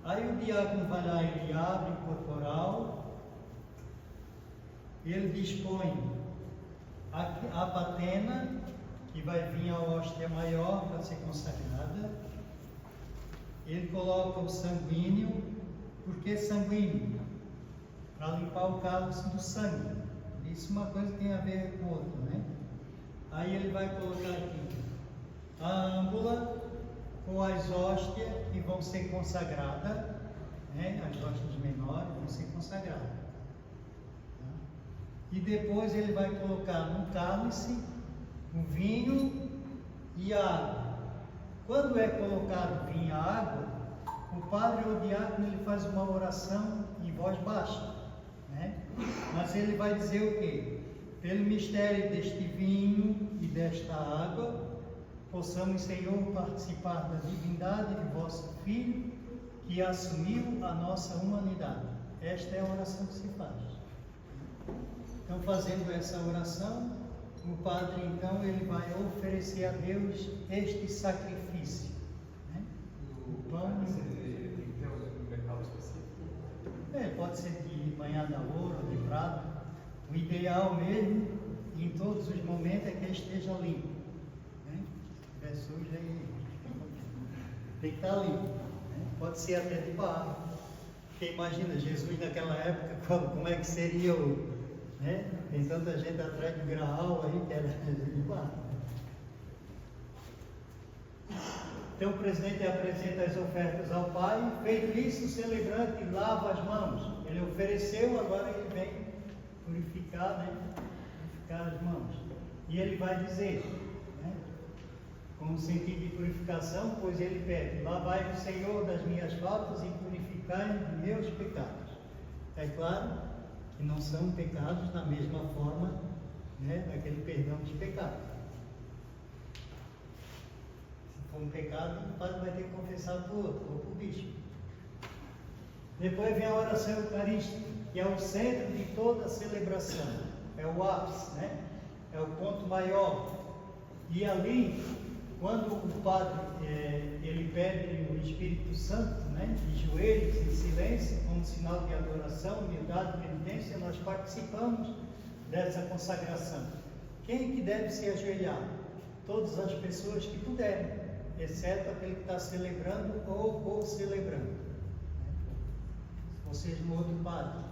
Aí o diácono vai lá, ele abre o corporal, ele dispõe a patena, que vai vir a hóstia maior para ser consagrada. Ele coloca o sanguíneo. Por que sanguíneo? Para limpar o cálice do sangue. Isso uma coisa tem a ver com outra, né? Aí ele vai colocar aqui a âmbula com as hóstias que vão ser consagradas, né? As hóstias menores vão ser consagradas. Tá? E depois ele vai colocar no cálice o vinho e a água. Quando é colocado vinho e água, o padre ou o diácono ele faz uma oração em voz baixa, né? Mas ele vai dizer o quê? Pelo mistério deste vinho e desta água, possamos, Senhor, participar da divindade de vosso Filho, que assumiu a nossa humanidade. Esta é a oração que se faz. Então, fazendo essa oração, o padre, então, ele vai oferecer a Deus este sacrifício, né? O pão pode ser de banhado a ouro ou de prata. O ideal mesmo, em todos os momentos, é que ele esteja limpo, né? Se estiver sujo, aí tem que estar limpo, né? Pode ser até de barro. Porque imagina, Jesus naquela época, como é que seria né? Tem tanta gente atrás do graal aí que era de barro. Então o presidente apresenta as ofertas ao Pai. Feito isso, o celebrante lava as mãos. Ele ofereceu, agora ele vem purificar, né? Purificar as mãos. E ele vai dizer, né? Com o sentido de purificação, pois ele pede: lavai o Senhor das minhas faltas e purificai de meus pecados. É claro que não são pecados da mesma forma, né? Daquele perdão dos pecados. Se for um pecado, o padre vai ter que confessar para o outro, ou para o bispo. Depois vem a oração eucarística, que é o centro de toda a celebração. É o ápice, né? É o ponto maior. E ali, quando o padre ele pede o Espírito Santo, né, de joelhos, em silêncio, como sinal de adoração, humildade, penitência, nós participamos dessa consagração. Quem que deve se ajoelhar? Todas as pessoas que puderem, exceto aquele que está celebrando ou co-celebrando. Ou seja, um outro padre.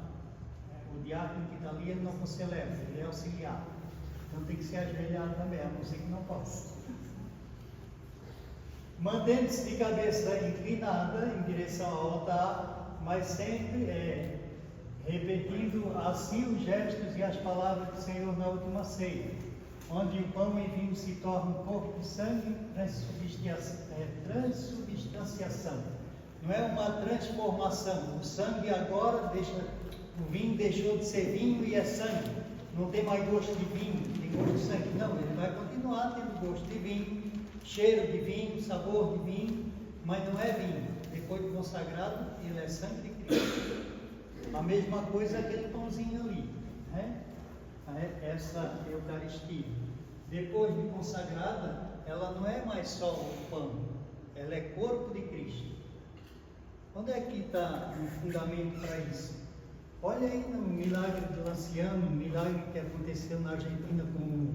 O diácono que está ali, ele não co-celebra, ele é auxiliar. Então tem que se ajoelhar também, a não ser que não possa. Mantendo-se de cabeça inclinada em direção ao altar, mas sempre repetindo assim os gestos e as palavras do Senhor na última ceia, onde o pão e vinho se tornam corpo e sangue, transubstanciação. Não é uma transformação. O sangue agora o vinho deixou de ser vinho e é sangue. Não tem mais gosto de vinho, tem gosto de sangue. Não, ele vai continuar tendo gosto de vinho, cheiro de vinho, sabor de vinho, mas não é vinho. Depois de consagrado, ele é sangue de Cristo. A mesma coisa aquele pãozinho ali, né? Essa Eucaristia. Depois de consagrada, ela não é mais só o pão, ela é corpo de Cristo. Onde é que está o fundamento para isso? Olha aí no milagre do Lanciano, um milagre que aconteceu na Argentina com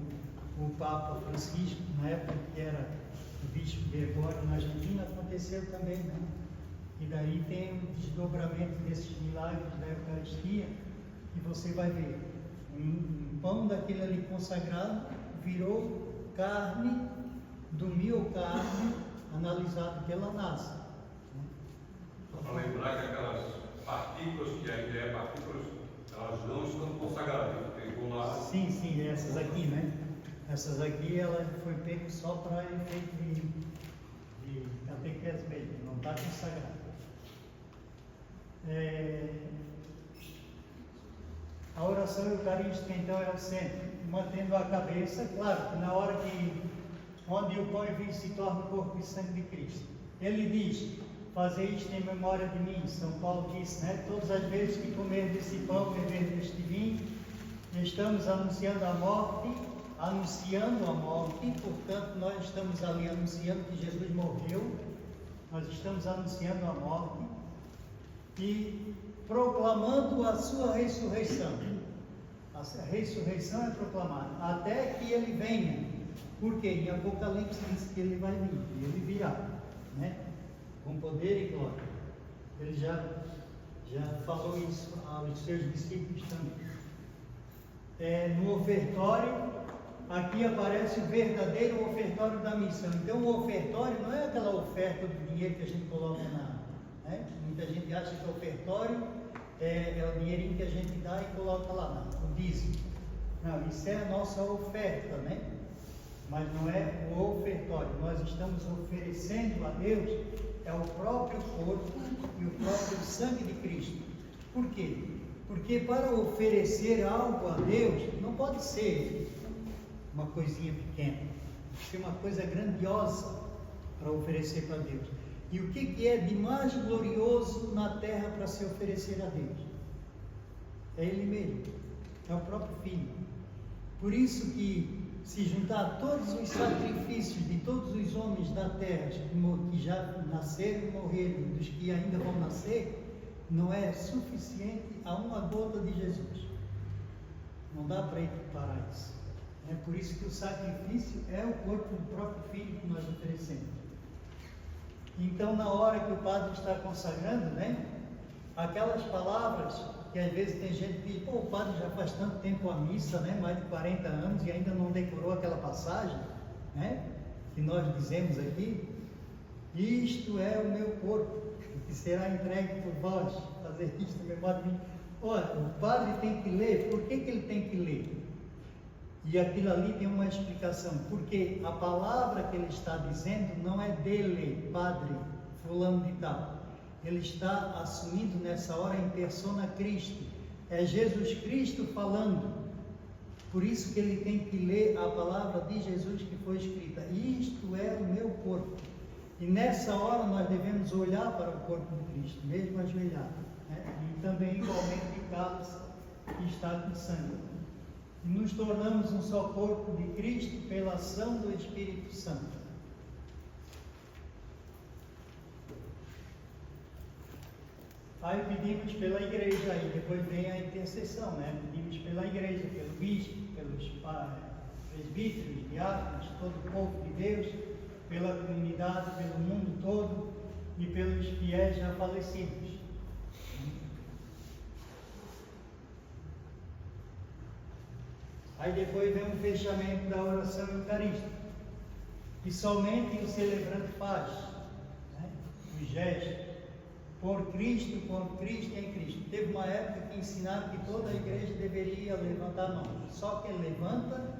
o Papa Francisco, na época que era o bispo Gregório na Argentina, aconteceu também, né? E daí tem um desdobramento desses milagres da Eucaristia, e você vai ver, um pão daquele ali consagrado virou carne do miocárdio analisado pela NASA. Para lembrar que aquelas partículas que ainda é partículas, elas não estão consagradas, pegou lá. Sim, essas aqui, né? Essas aqui, ela foi pego só para efeito de catequese mesmo, não está consagrada. A oração eucarística, então, é o centro, mantendo a cabeça, claro, que na hora onde o pão e vinho se tornam o corpo e sangue de Cristo. Ele diz: fazer isto em memória de mim. São Paulo disse, né? Todas as vezes que comer desse pão e beber deste vinho, estamos anunciando a morte, portanto, nós estamos ali anunciando que Jesus morreu, nós estamos anunciando a morte e proclamando a sua ressurreição. A ressurreição é proclamada até que ele venha. Porque em Apocalipse diz que ele vai vir, e ele virá, né? Com poder e glória. Ele já falou isso aos seus discípulos também. No ofertório, aqui aparece o verdadeiro ofertório da missão. Então o ofertório não é aquela oferta do dinheiro que a gente coloca né? Muita gente acha que o ofertório é o dinheirinho que a gente dá e coloca lá, o dízimo. Não, isso é a nossa oferta, né? Mas não é o ofertório. Nós estamos oferecendo a Deus o próprio corpo e o próprio sangue de Cristo. Por quê? Porque para oferecer algo a Deus, não pode ser uma coisinha pequena, tem que ser uma coisa grandiosa para oferecer para Deus. E o que é de mais glorioso na terra para se oferecer a Deus? É Ele mesmo, é o próprio Filho. Por isso que se juntar todos os sacrifícios de todos os homens da terra que já nasceram e morreram, dos que ainda vão nascer, não é suficiente a uma gota de Jesus. Não dá para equiparar isso. É por isso que o sacrifício é o corpo do próprio Filho que nós oferecemos. Então, na hora que o padre está consagrando, né, aquelas palavras que às vezes tem gente que diz, pô, o padre já faz tanto tempo a missa, né? Mais de 40 anos e ainda não decorou aquela passagem, né? Que nós dizemos aqui. Isto é o meu corpo, que será entregue por vós, fazer isto em memória de mim. Olha, o padre tem que ler, por que ele tem que ler? E aquilo ali tem uma explicação, porque a palavra que ele está dizendo não é dele, padre, fulano de tal. Ele está assumindo nessa hora em persona Cristo, é Jesus Cristo falando. Por isso que ele tem que ler a palavra de Jesus que foi escrita, isto é o meu corpo. E nessa hora nós devemos olhar para o corpo de Cristo, mesmo ajoelhado, né? E também igualmente de cálice que está com sangue. E nos tornamos um só corpo de Cristo pela ação do Espírito Santo. Aí pedimos pela igreja, aí depois vem a intercessão, né? Pedimos pela igreja, pelo bispo, pelos presbíteros, diáconos, todo o povo de Deus, pela comunidade, pelo mundo todo e pelos fiéis já falecidos. Aí depois vem o fechamento da oração eucarística, que somente o celebrante faz, né? O gesto, por Cristo e em Cristo. Teve uma época que ensinaram que toda a igreja deveria levantar a mão, só quem levanta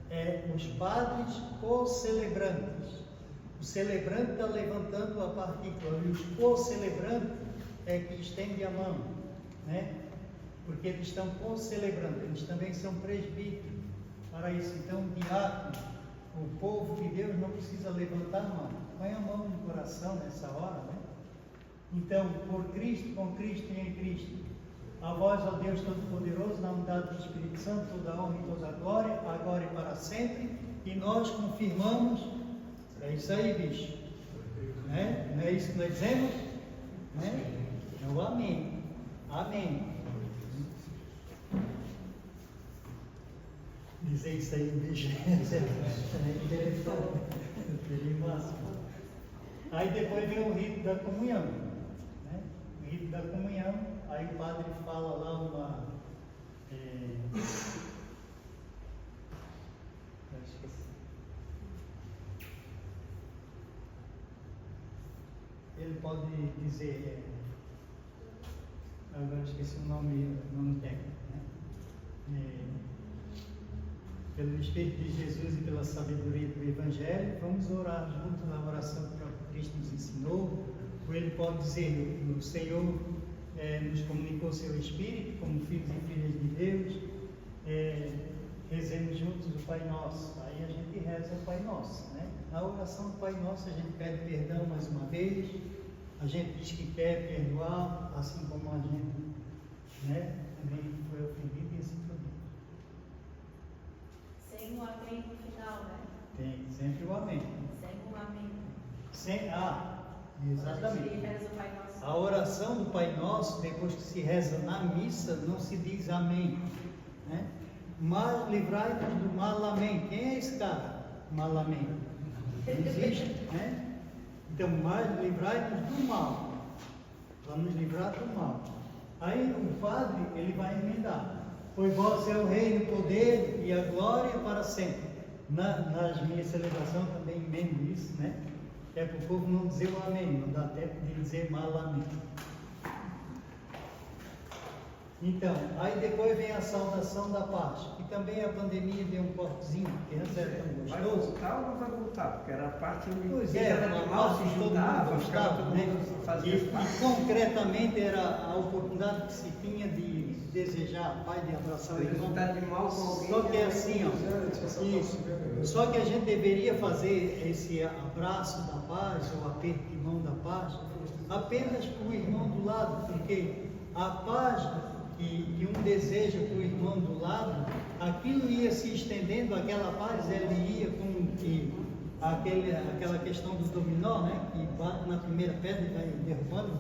é os padres co-celebrantes. O celebrante está levantando a partícula e os co-celebrantes é que estende a mão, né? Porque eles estão co-celebrando, eles também são presbíteros. Para isso, então, o diácono, o povo de Deus não precisa levantar a mão, põe a mão no coração nessa hora, né? Então, por Cristo, com Cristo e em Cristo, a vós, ó Deus Todo-Poderoso, na unidade do Espírito Santo, toda a honra e toda a glória, agora e para sempre, e nós confirmamos, é isso aí, bicho, né? Não é isso que nós dizemos? Né? É o amém, amém. Dizer isso aí, bicho, aí depois vem o rito da comunhão, né? O rito da comunhão, aí o padre fala lá uma... Ele pode dizer... agora esqueci o nome técnico, né? Pelo Espírito de Jesus e pela sabedoria do Evangelho, vamos orar junto na oração que o próprio Cristo nos ensinou. Ou ele pode dizer, o Senhor nos comunicou o seu Espírito, como filhos e filhas de Deus, rezemos juntos o Pai Nosso. Aí a gente reza o Pai Nosso, né? Na oração do Pai Nosso a gente pede perdão mais uma vez, a gente diz que quer perdoar, assim como a gente, né, também foi ofendido e assim por diante. Sem o amém no final, né? Tem sempre o amém. Sem o amém. Exatamente. Quando a gente reza o Pai Nosso. A oração do Pai Nosso, depois que se reza na missa, não se diz amém, né? Mas livrai-nos do mal, amém. Quem é esse cara? Mal, amém. Não existe, né? Então, mas livrai-nos do mal. Vamos livrar do mal. Aí o padre, ele vai emendar. Pois vós é o reino, o poder e a glória para sempre. Nas minhas celebrações também emendo isso, né? É para o povo não dizer o amém, não dá tempo de dizer mal amém. Então, aí depois vem a saudação da paz, que também a pandemia deu um cortezinho, porque antes era tão Vai gostoso. voltar ou não vai voltar? Porque era a parte Pois que é, era uma animal, parte se que todo juntava, mundo ficava gostava, todo né? mundo fazia E parte. concretamente era a oportunidade que se tinha de desejar a paz, de abraçar o Se irmão. juntar de mal com alguém. Só que é assim, ó, isso. Só que a gente deveria fazer esse abraço da paz, ou aperto de mão da paz, apenas para o irmão do lado, porque a paz que um deseja para o irmão do lado, aquilo ia se estendendo, aquela paz, ele ia como que aquela questão do dominó, né? Que bate na primeira pedra e vai derrubando.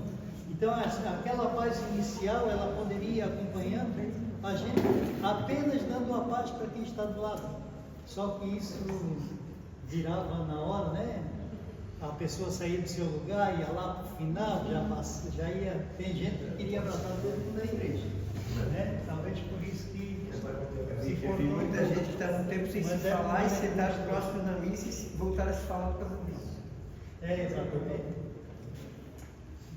Então, aquela paz inicial, ela poderia ir acompanhando a gente, apenas dando a paz para quem está do lado. Só que isso virava na hora, né? a pessoa saía do seu lugar, ia lá para o final, já ia. Tem gente que queria abraçar todo mundo da igreja. Né? Talvez por isso que se Tem formou. muita gente que está um tempo sem se Mas é falar e porque- sentar próximo da missa e voltar a se falar por causa disso. Exatamente.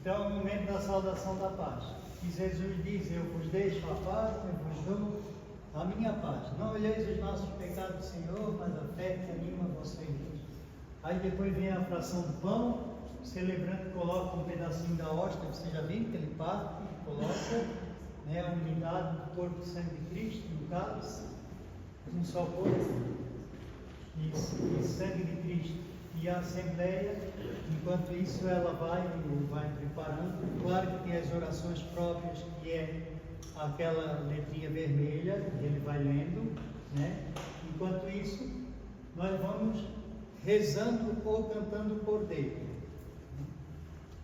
Então é o momento da saudação da paz. E Jesus diz: eu vos deixo a paz, eu vos dou a minha paz. Não olheis os nossos pecados, Senhor, mas a fé que anima vocês. Aí depois vem a fração do pão, o celebrante coloca um pedacinho da hóstia, você já viu que ele parte e coloca, né, a unidade do corpo e sangue de Cristo no cálice, um só corpo e sangue de Cristo. E a Assembleia, enquanto isso, ela vai preparando. Claro que tem as orações próprias, que é aquela letrinha vermelha, que ele vai lendo, né? Enquanto isso, nós vamos rezando ou cantando o Cordeiro.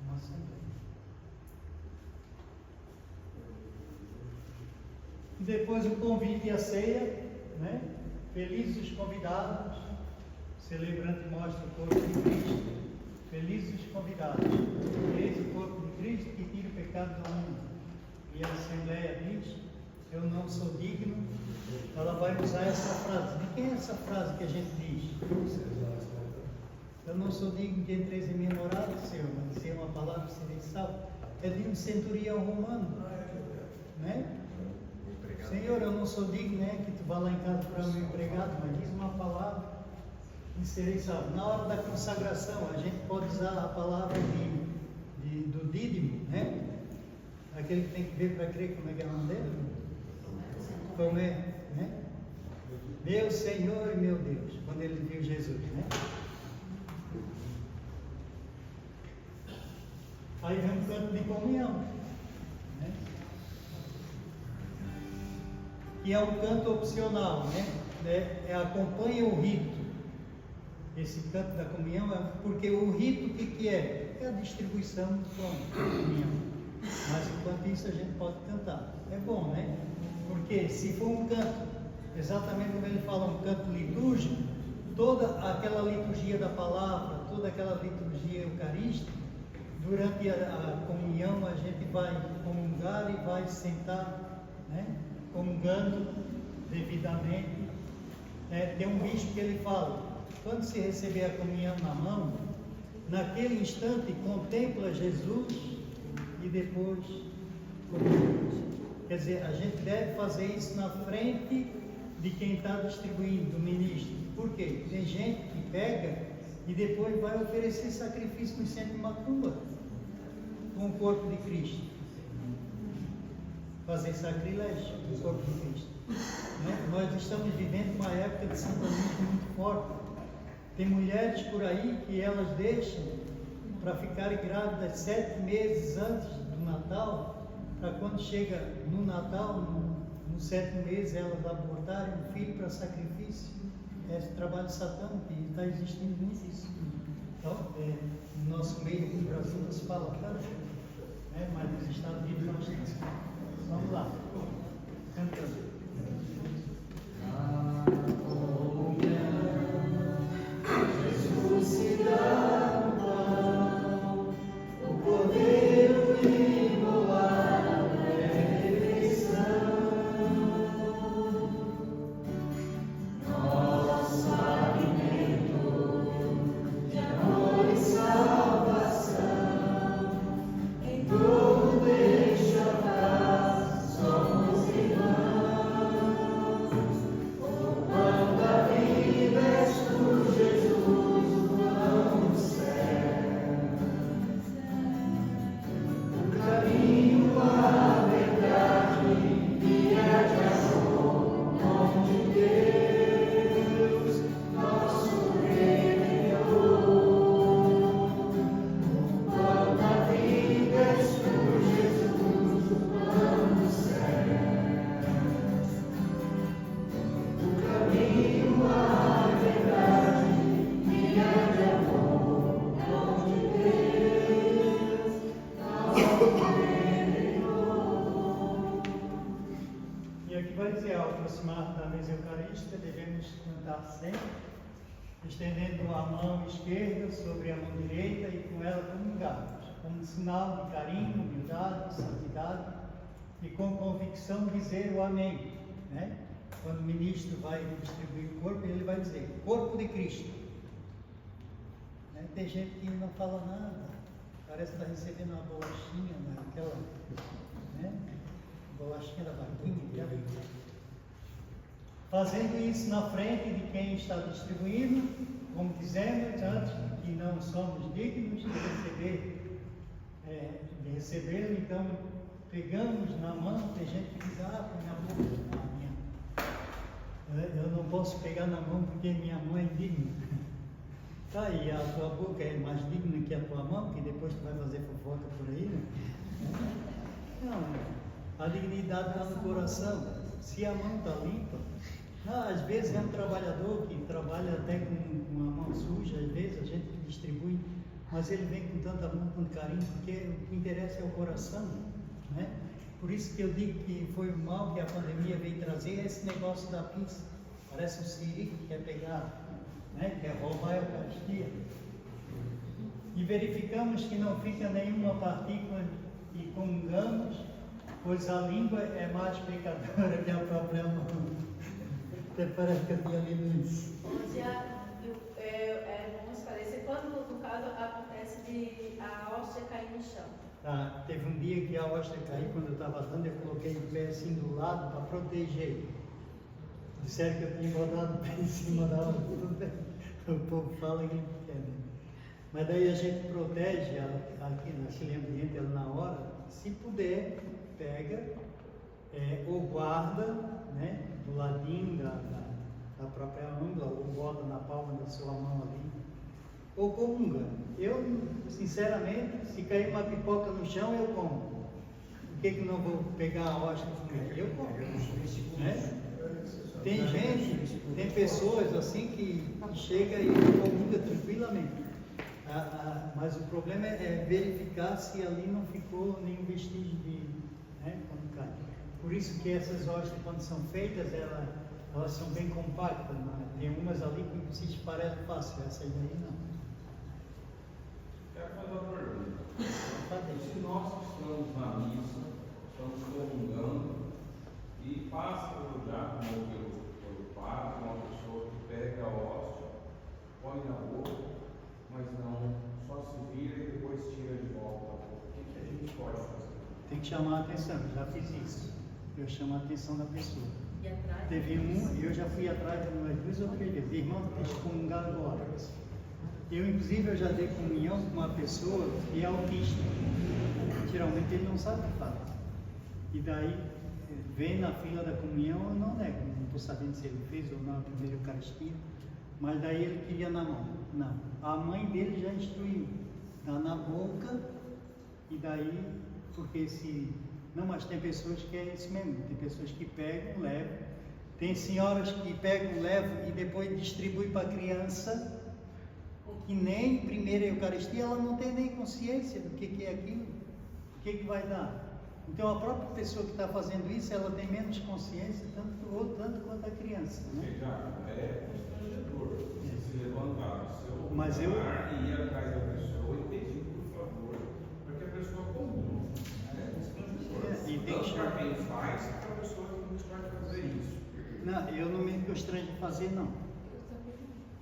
Uma Assembleia. E depois o convite e a ceia, né? Felizes os convidados. O celebrante mostra o corpo de Cristo. Felizes os convidados. Eis o corpo de Cristo que tira o pecado do mundo. E a Assembleia diz: eu não sou digno. Ela vai usar essa frase. De quem é essa frase que a gente diz? Eu não sou digno de entreis em minha morada, Senhor, mas se é uma palavra que serei salvo. É de um centurião romano, né? Senhor, eu não sou digno, né, que tu vá lá em casa para o meu empregado, mas diz uma palavra e serei salvo. Na hora da consagração, a gente pode usar a palavra do dídimo, né? Aquele que tem que ver para crer, como é que é o nome dele? Tomé, né? Meu Senhor e meu Deus, quando ele viu Jesus, né? Aí vem um canto de comunhão, né? Que é um canto opcional, né? Acompanha o rito. Esse canto da comunhão é porque o rito o que é? É a distribuição do pão da comunhão. Mas enquanto isso a gente pode cantar. É bom, né? Porque se for um canto, exatamente como ele fala, um canto litúrgico, toda aquela liturgia da palavra, toda aquela liturgia eucarística, durante a comunhão a gente vai comungar e vai sentar, né? Comungando devidamente. Tem um bispo que ele fala: quando se receber a comunhão na mão, naquele instante contempla Jesus e depois comunga. Quer dizer, a gente deve fazer isso na frente de quem está distribuindo, do ministro. Por quê? Tem gente que pega e depois vai oferecer sacrifício no centro de macumba com o corpo de Cristo. Fazer sacrilégio com o corpo de Cristo. Né? Nós estamos vivendo uma época de santonismo muito forte. Tem mulheres por aí que elas deixam para ficarem grávidas 7 meses antes do Natal, para quando chega no Natal, no 7º mês, elas abortarem um filho para sacrifício. É esse trabalho satânico e está existindo muito isso. Então, no nosso meio aqui no Brasil não se fala tanto, né? Mas nos Estados Unidos nós temos. Vamos lá, cantando. E aqui vai dizer: ao aproximar da mesa eucarística, devemos cantar sempre estendendo a mão esquerda sobre a mão direita e com ela comungarmos, como um sinal de carinho, humildade, santidade e com convicção dizer o amém, né? Quando o ministro vai distribuir o corpo, ele vai dizer, corpo de Cristo. Né? Tem gente que não fala nada, parece que está recebendo uma bolachinha, aquela, né? Bolachinha da vaquinha. Fazendo isso na frente de quem está distribuindo, como dizemos antes, que não somos dignos de recebê-lo, então pegamos na mão, tem gente que diz, põe na boca, eu não posso pegar na mão porque minha mão é digna. Tá, e a tua boca é mais digna que a tua mão, que depois tu vai fazer fofoca por aí, né? Não, a dignidade está no coração. Se a mão está limpa, às vezes é um trabalhador que trabalha até com a mão suja, às vezes a gente distribui, mas ele vem com tanto amor, com tanto carinho, porque o que interessa é o coração, né? Por isso que eu digo que foi o mal que a pandemia veio trazer, esse negócio da pizza. Parece um siri que quer pegar, né? Quer roubar a Eucaristia. E verificamos que não fica nenhuma partícula e comungamos, pois a língua é mais pecadora que a própria mão. Até parece que eu tinha lido isso. Vamos esclarecer quando, no caso, acontece de a hóstia cair no chão. Teve um dia que a hóstia caiu, quando eu estava dando, eu coloquei o pé assim do lado para proteger. Disseram que eu tinha botado o pé em cima da hóstia. O povo fala que quer, né? Mas daí a gente protege aqui naquele ambiente, ela na hora, se puder, pega ou guarda, né, do ladinho da própria ângula, ou bota na palma da sua mão ali, ou comunga. Eu, sinceramente, se cair uma pipoca no chão, eu como. Por que não vou pegar a hóstia e comer? Eu como. Né? Tem gente, tem pessoas assim que chega e comunga tranquilamente. Mas o problema é verificar se ali não ficou nenhum vestígio de, né, quando cai. Por isso que essas hóstias, quando são feitas, elas são bem compactas. Né? Tem umas ali que se parecem fácil, essa aí não. Quero fazer uma pergunta. Se nós estamos na missa, estamos comungando, e passa já pelo padre, uma pessoa que pega a hóstia, põe na boca, mas não, só se vira e depois tira de volta. O que a gente pode fazer? Tem que chamar a atenção, eu já fiz isso. Eu chamo a atenção da pessoa. E atrás? Teve eu já fui atrás de umas 2 ou 3 vezes. Irmão, tem que comungar agora. Eu, inclusive, eu já dei comunhão com uma pessoa que é autista. Geralmente ele não sabe o que faz. E daí, vem na fila da comunhão, eu não nego. Não estou sabendo se ele fez ou não a primeira Eucaristia. Mas daí ele queria na mão. Não. A mãe dele já instruiu. Dá na boca e daí, porque se... Não, mas tem pessoas que é isso mesmo. Tem pessoas que pegam, levam. Tem senhoras que pegam, levam e depois distribuem para a criança. Que nem primeira Eucaristia, ela não tem nem consciência do que é aquilo. O que vai dar. Então a própria pessoa que está fazendo isso, ela tem menos consciência, tanto quanto a criança. Né? É constrangedor você se levantar do seu lugar e ir atrás da pessoa e pedir, por favor, para que a pessoa comum. É constrangedor. E tem que para quem faz, para a pessoa que não pode fazer isso. Não, eu não me constranjo de fazer, não.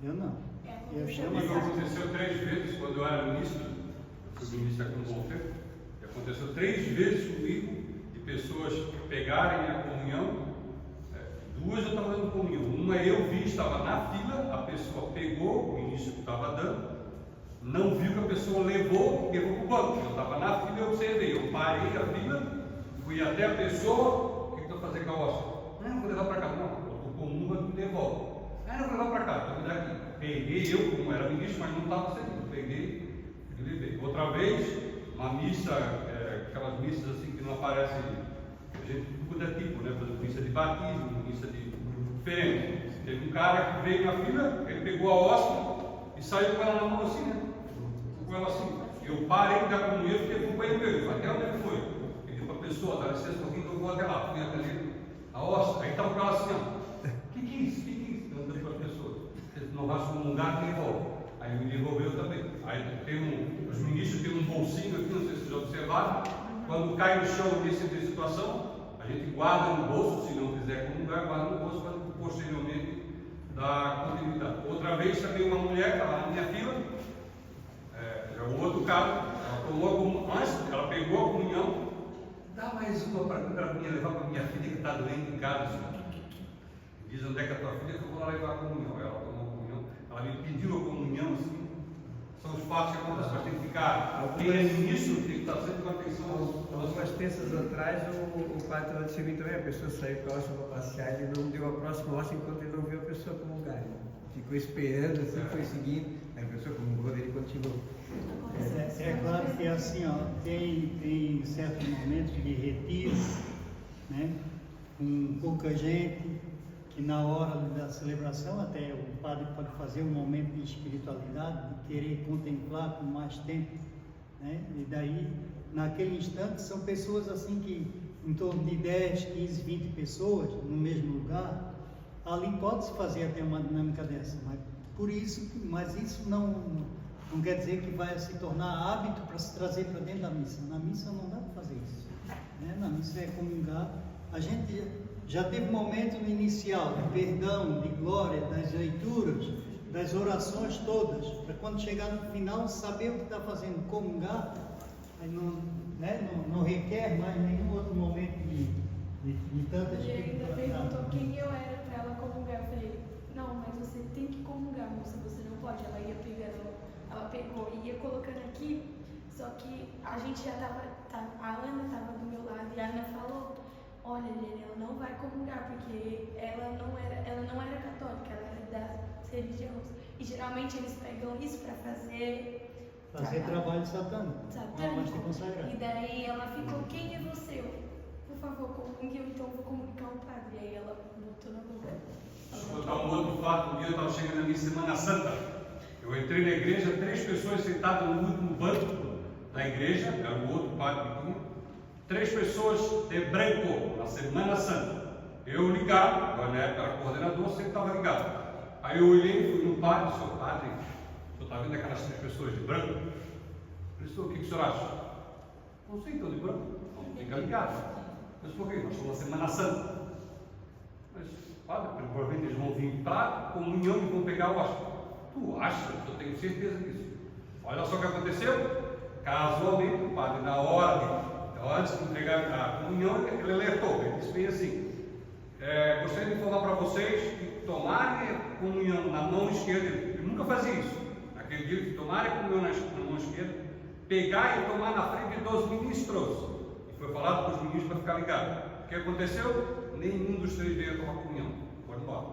Eu não. Eu chamo Isso aconteceu 3 vezes quando eu era ministro. Eu fui ministro aqui no Bom Tempo. Aconteceu 3 vezes comigo, de pessoas pegarem a comunhão. 2 eu estava dando comunhão. Uma eu vi, estava na fila, a pessoa pegou, o ministro estava dando, não viu que a pessoa levou para o banco. Eu estava na fila, eu observei. Eu parei a fila, fui até a pessoa, o que eu vou fazer com a hóstia? Não vou levar para cá, não. Eu estou comunga, me devolve. Não vou levar para cá, estou me daqui. Peguei, eu como era ministro, mas não estava servindo. Peguei e levei. Outra vez, uma missa, aquelas missas assim que não aparecem, a gente muda tipo, né? Por exemplo, missa de batismo, missa de diferente. Teve um cara que veio na fila, ele pegou a hóstia e saiu com ela na mão assim, né? Com ela assim. Eu parei da comunhão e fiquei acompanhando ele. Até onde ele foi? Pedi para a pessoa, dá licença um pouquinho que eu vou até lá. Fui até a hóstia, aí estava com ela assim, ó. O que é isso? Dando para as pessoas. não vais comungar, devolve. Aí me devolveu também. Aí os ministros têm um bolsinho aqui, não sei se vocês observaram. Quando cai no chão nesse tipo de situação, a gente guarda no bolso, se não quiser comungar, guarda no bolso para posteriormente dar continuidade. Outra vez também uma mulher que estava na minha fila, é o outro caso, ela pegou a comunhão, dá mais uma para levar para minha filha que está doente em casa. Diz onde é que a tua filha, que eu vou lá levar a comunhão. Ela tomou a comunhão, ela me pediu a comunhão, assim. São os fatos que acontecem, mas tem que ficar. Quem é ministro tem que estar sempre com atenção. Algumas terças atrás, o padre estava dizendo também, a pessoa saiu próximo para passear, ele não deu a próxima hóstia enquanto ele não viu a pessoa comungar. Ficou esperando, assim, foi seguindo, aí a pessoa comungou, ele continuou. É claro que assim, ó, tem certos momentos de retiro, né, com pouca gente, que na hora da celebração até o padre pode fazer um momento de espiritualidade, de querer contemplar com mais tempo, né? E daí, naquele instante, são pessoas assim que, em torno de 10, 15, 20 pessoas no mesmo lugar, ali pode-se fazer até uma dinâmica dessa, mas isso não quer dizer que vai se tornar hábito para se trazer para dentro da missa. Na missa não dá para fazer isso, né? Na missa é comungar. A gente já teve um momento no inicial de perdão, de glória, das leituras, das orações todas, para quando chegar no final saber o que está fazendo, comungar, aí não requer mais nenhum outro momento de tanta E ainda espiritualidade. perguntou quem eu era para ela comungar. Eu falei, não, mas você tem que comungar, moça, você não pode. Ela ia pegando, ela pegou e ia colocando aqui, só que a gente já estava, a Ana estava do meu lado e a Ana falou, olha, Helena, ela não vai comungar, porque ela não era católica, ela era das religiões. E geralmente eles pegam isso para fazer trabalho satânico. Mas te consagrar. E daí ela ficou, quem é você? Eu, por favor, comungue, então eu vou comunicar o padre. E aí ela botou na boca. Deixa eu contar um outro fato. Um dia eu estava chegando na minha Semana Santa. Eu entrei na igreja, 3 pessoas sentadas no último banco da igreja, era o outro padre que tinha. 3 pessoas de branco, na Semana Santa. Eu ligado, agora na época era coordenador, sempre estava ligado. Aí eu olhei, fui no padre, disse, padre, o senhor está vendo aquelas 3 pessoas de branco? Eu disse, o que o senhor acha? Não sei, estão de branco. Não, fica ligado. Eu disse, por quê? Nós estamos na Semana Santa. Mas, padre, provavelmente eles vão vir para a comunhão e vão pegar o hóstia. Tu acha? Eu tenho certeza disso. Olha só o que aconteceu. Casualmente, o padre, na hora antes de entregar a comunhão, ele alertou. Ele disse bem assim, gostaria de falar para vocês que tomarem a comunhão na mão esquerda, ele nunca fazia isso. Naquele dia, que tomarem a comunhão na mão esquerda, pegar e tomar na frente dos ministros. E foi falado para os ministros para ficar ligados. O que aconteceu? Nenhum dos 3 veio tomar comunhão. Foram embora.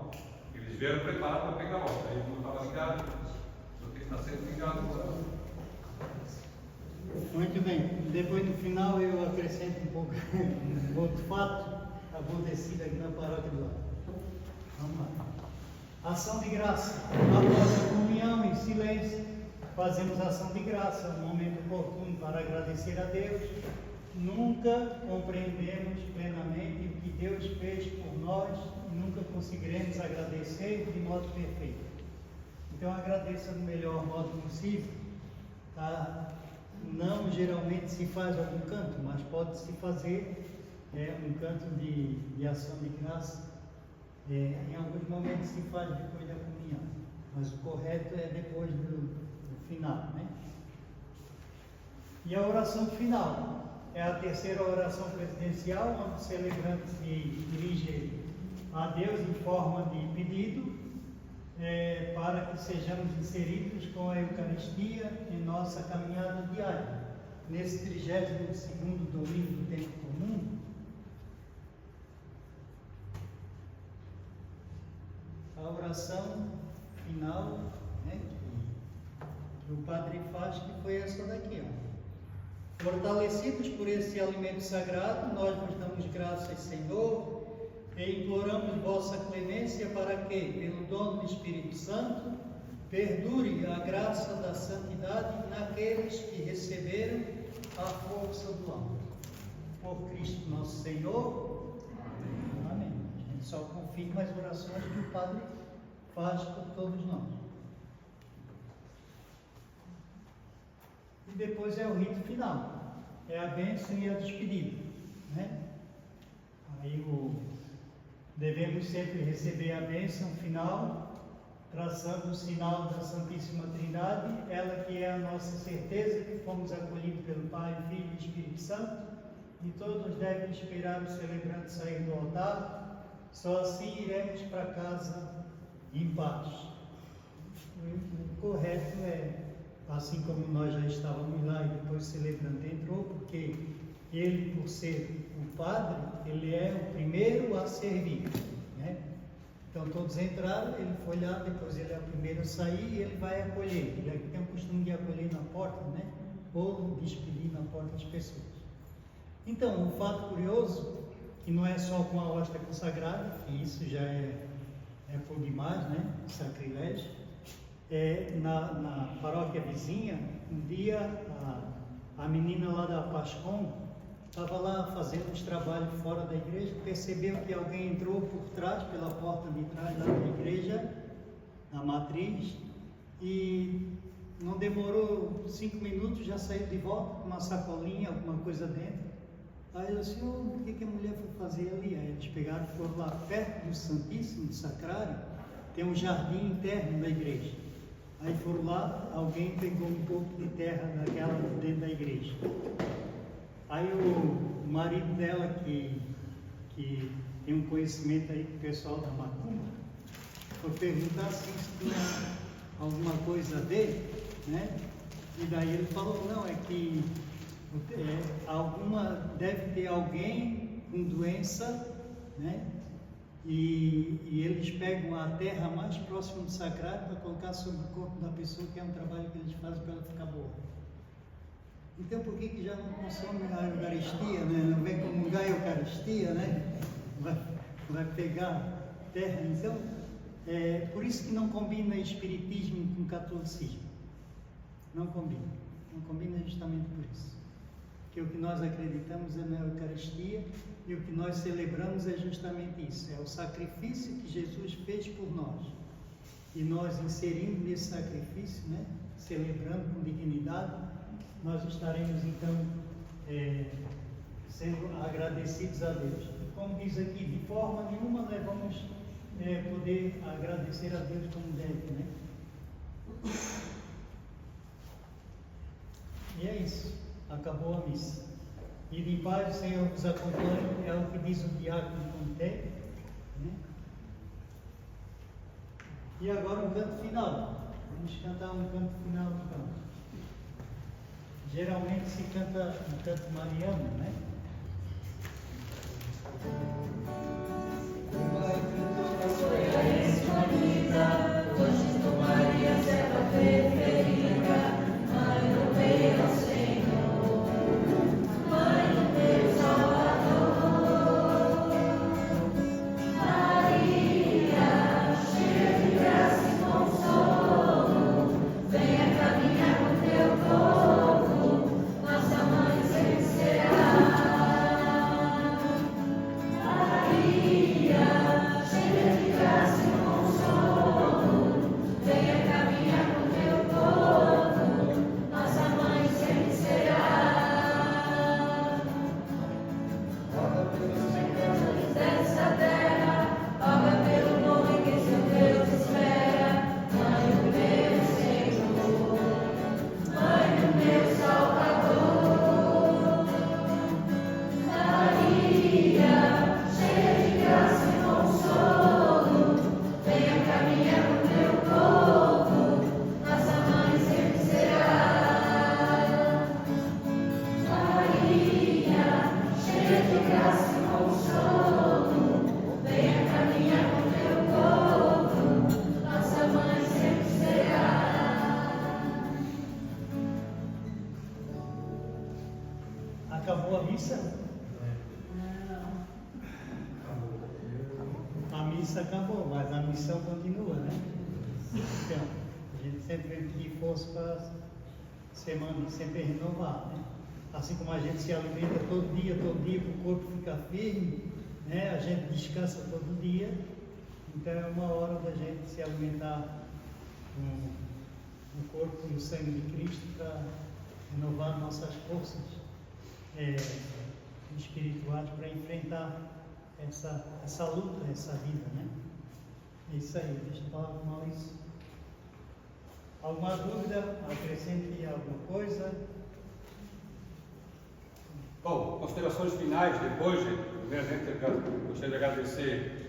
Eles vieram preparados para pegar a outra. Aí não estava ligado, só tem que estar sempre ligado agora. Muito bem, depois no final eu acrescento um pouco outro fato acontecido aqui na paróquia do lado. Vamos lá. Ação de graça. Após a comunhão, em silêncio, fazemos ação de graça, um momento oportuno para agradecer a Deus. Nunca compreendemos plenamente o que Deus fez por nós e nunca conseguiremos agradecer de modo perfeito. Então agradeça do melhor modo possível, tá? Não geralmente se faz algum canto, mas pode-se fazer um canto de ação de graça. Em alguns momentos se faz depois da comunhão, mas o correto é depois do final, né? E a oração final é a terceira oração presidencial, onde o celebrante se dirige a Deus em forma de pedido, para que sejamos inseridos com a Eucaristia em nossa caminhada diária. Nesse 32º domingo do tempo comum, a oração final, né, que o padre faz, que foi essa daqui, ó. Fortalecidos por esse alimento sagrado, nós vos damos graças, Senhor, e imploramos vossa clemência para que, pelo dom do Espírito Santo, perdure a graça da santidade naqueles que receberam a força do amor. Por Cristo nosso Senhor. Amém. A gente só confirma as orações que o Padre faz por todos nós. E depois é o rito final, é a bênção e a despedida, né? Aí devemos sempre receber a bênção final, traçando o sinal da Santíssima Trindade, ela que é a nossa certeza que fomos acolhidos pelo Pai, Filho e Espírito Santo, e todos devem esperar o celebrante sair do altar, só assim iremos para casa em paz. O correto é, assim como nós já estávamos lá e depois o celebrante entrou, porque ele, por ser o padre, ele é o primeiro a servir, né? Então todos entraram, ele foi lá, depois ele é o primeiro a sair e ele vai acolher. Ele tem o costume de acolher na porta, né? Ou despedir na porta das pessoas. Então, um fato curioso, que não é só com a hóstia consagrada, que isso já é por demais, né? Sacrilégio. Na paróquia vizinha, um dia a menina lá da Pascom estava lá fazendo uns trabalhos fora da igreja, percebeu que alguém entrou por trás, pela porta de trás lá da igreja, na matriz, e não demorou 5 minutos, já saiu de volta com uma sacolinha, alguma coisa dentro. Aí eu disse, o que a mulher foi fazer ali? Aí eles pegaram e foram lá perto do Santíssimo, do Sacrário, tem um jardim interno da igreja. Aí foram lá, alguém pegou um pouco de terra daquela dentro da igreja. Aí o marido dela, que tem um conhecimento aí com o pessoal da Macumba, foi perguntar se tinha alguma coisa dele, né? E daí ele falou, não, é que deve ter alguém com doença, né? E eles pegam a terra mais próxima do sacrário para colocar sobre o corpo da pessoa, que é um trabalho que eles fazem para ela ficar boa. Então por que já não consome a Eucaristia, né? Não vem comungar a Eucaristia, né? Vai pegar terra. Então, por isso que não combina espiritismo com catolicismo. Não combina. Não combina justamente por isso. Porque o que nós acreditamos é na Eucaristia e o que nós celebramos é justamente isso. É o sacrifício que Jesus fez por nós. E nós inserindo nesse sacrifício, né? Celebrando com dignidade, nós estaremos então sendo agradecidos a Deus. Como diz aqui, de forma nenhuma nós vamos poder agradecer a Deus como deve, né? E é isso, acabou a missa. E em paz o Senhor nos acompanhe, é o que diz o diácono como tem, né? E agora um canto final. Vamos cantar um canto final do canto. Geralmente se canta um canto mariano, né? Escolhida, hoje tu Maria, serva preferida, Mãe do meu Senhor, Mãe do meu Salvador. Maria, cheia de graça e consolo, venha caminhar com teu povo, nossa mãe sempre será. Maria, cheia de graça e consolo, venha caminhar com teu povo, nossa mãe sempre será. Roga pelos pecadores dessa terra, roga pelo nome que seu Deus espera, Mãe do meu Senhor, Mãe do meu Salvador. Maria, cheia de graça e consolo, venha caminhar com teu povo, nossa mãe sempre será. Maria, cheia de graça e consolo, venha caminhar com teu povo, nossa mãe sempre será. Acabou a missa? A missa acabou, mas a missão continua, né? Então, a gente sempre tem que pedir força para a semana sempre renovar, né? Assim como a gente se alimenta todo dia para o corpo ficar firme, né? A gente descansa todo dia, Então é uma hora da gente se alimentar no corpo e no sangue de Cristo para renovar nossas forças espirituais para enfrentar essa luta, essa vida, né? É isso aí, deixa eu falar com Maurício. Alguma dúvida? Acrescente alguma coisa? Bom, considerações finais depois, gente. Primeiramente, eu gostaria de agradecer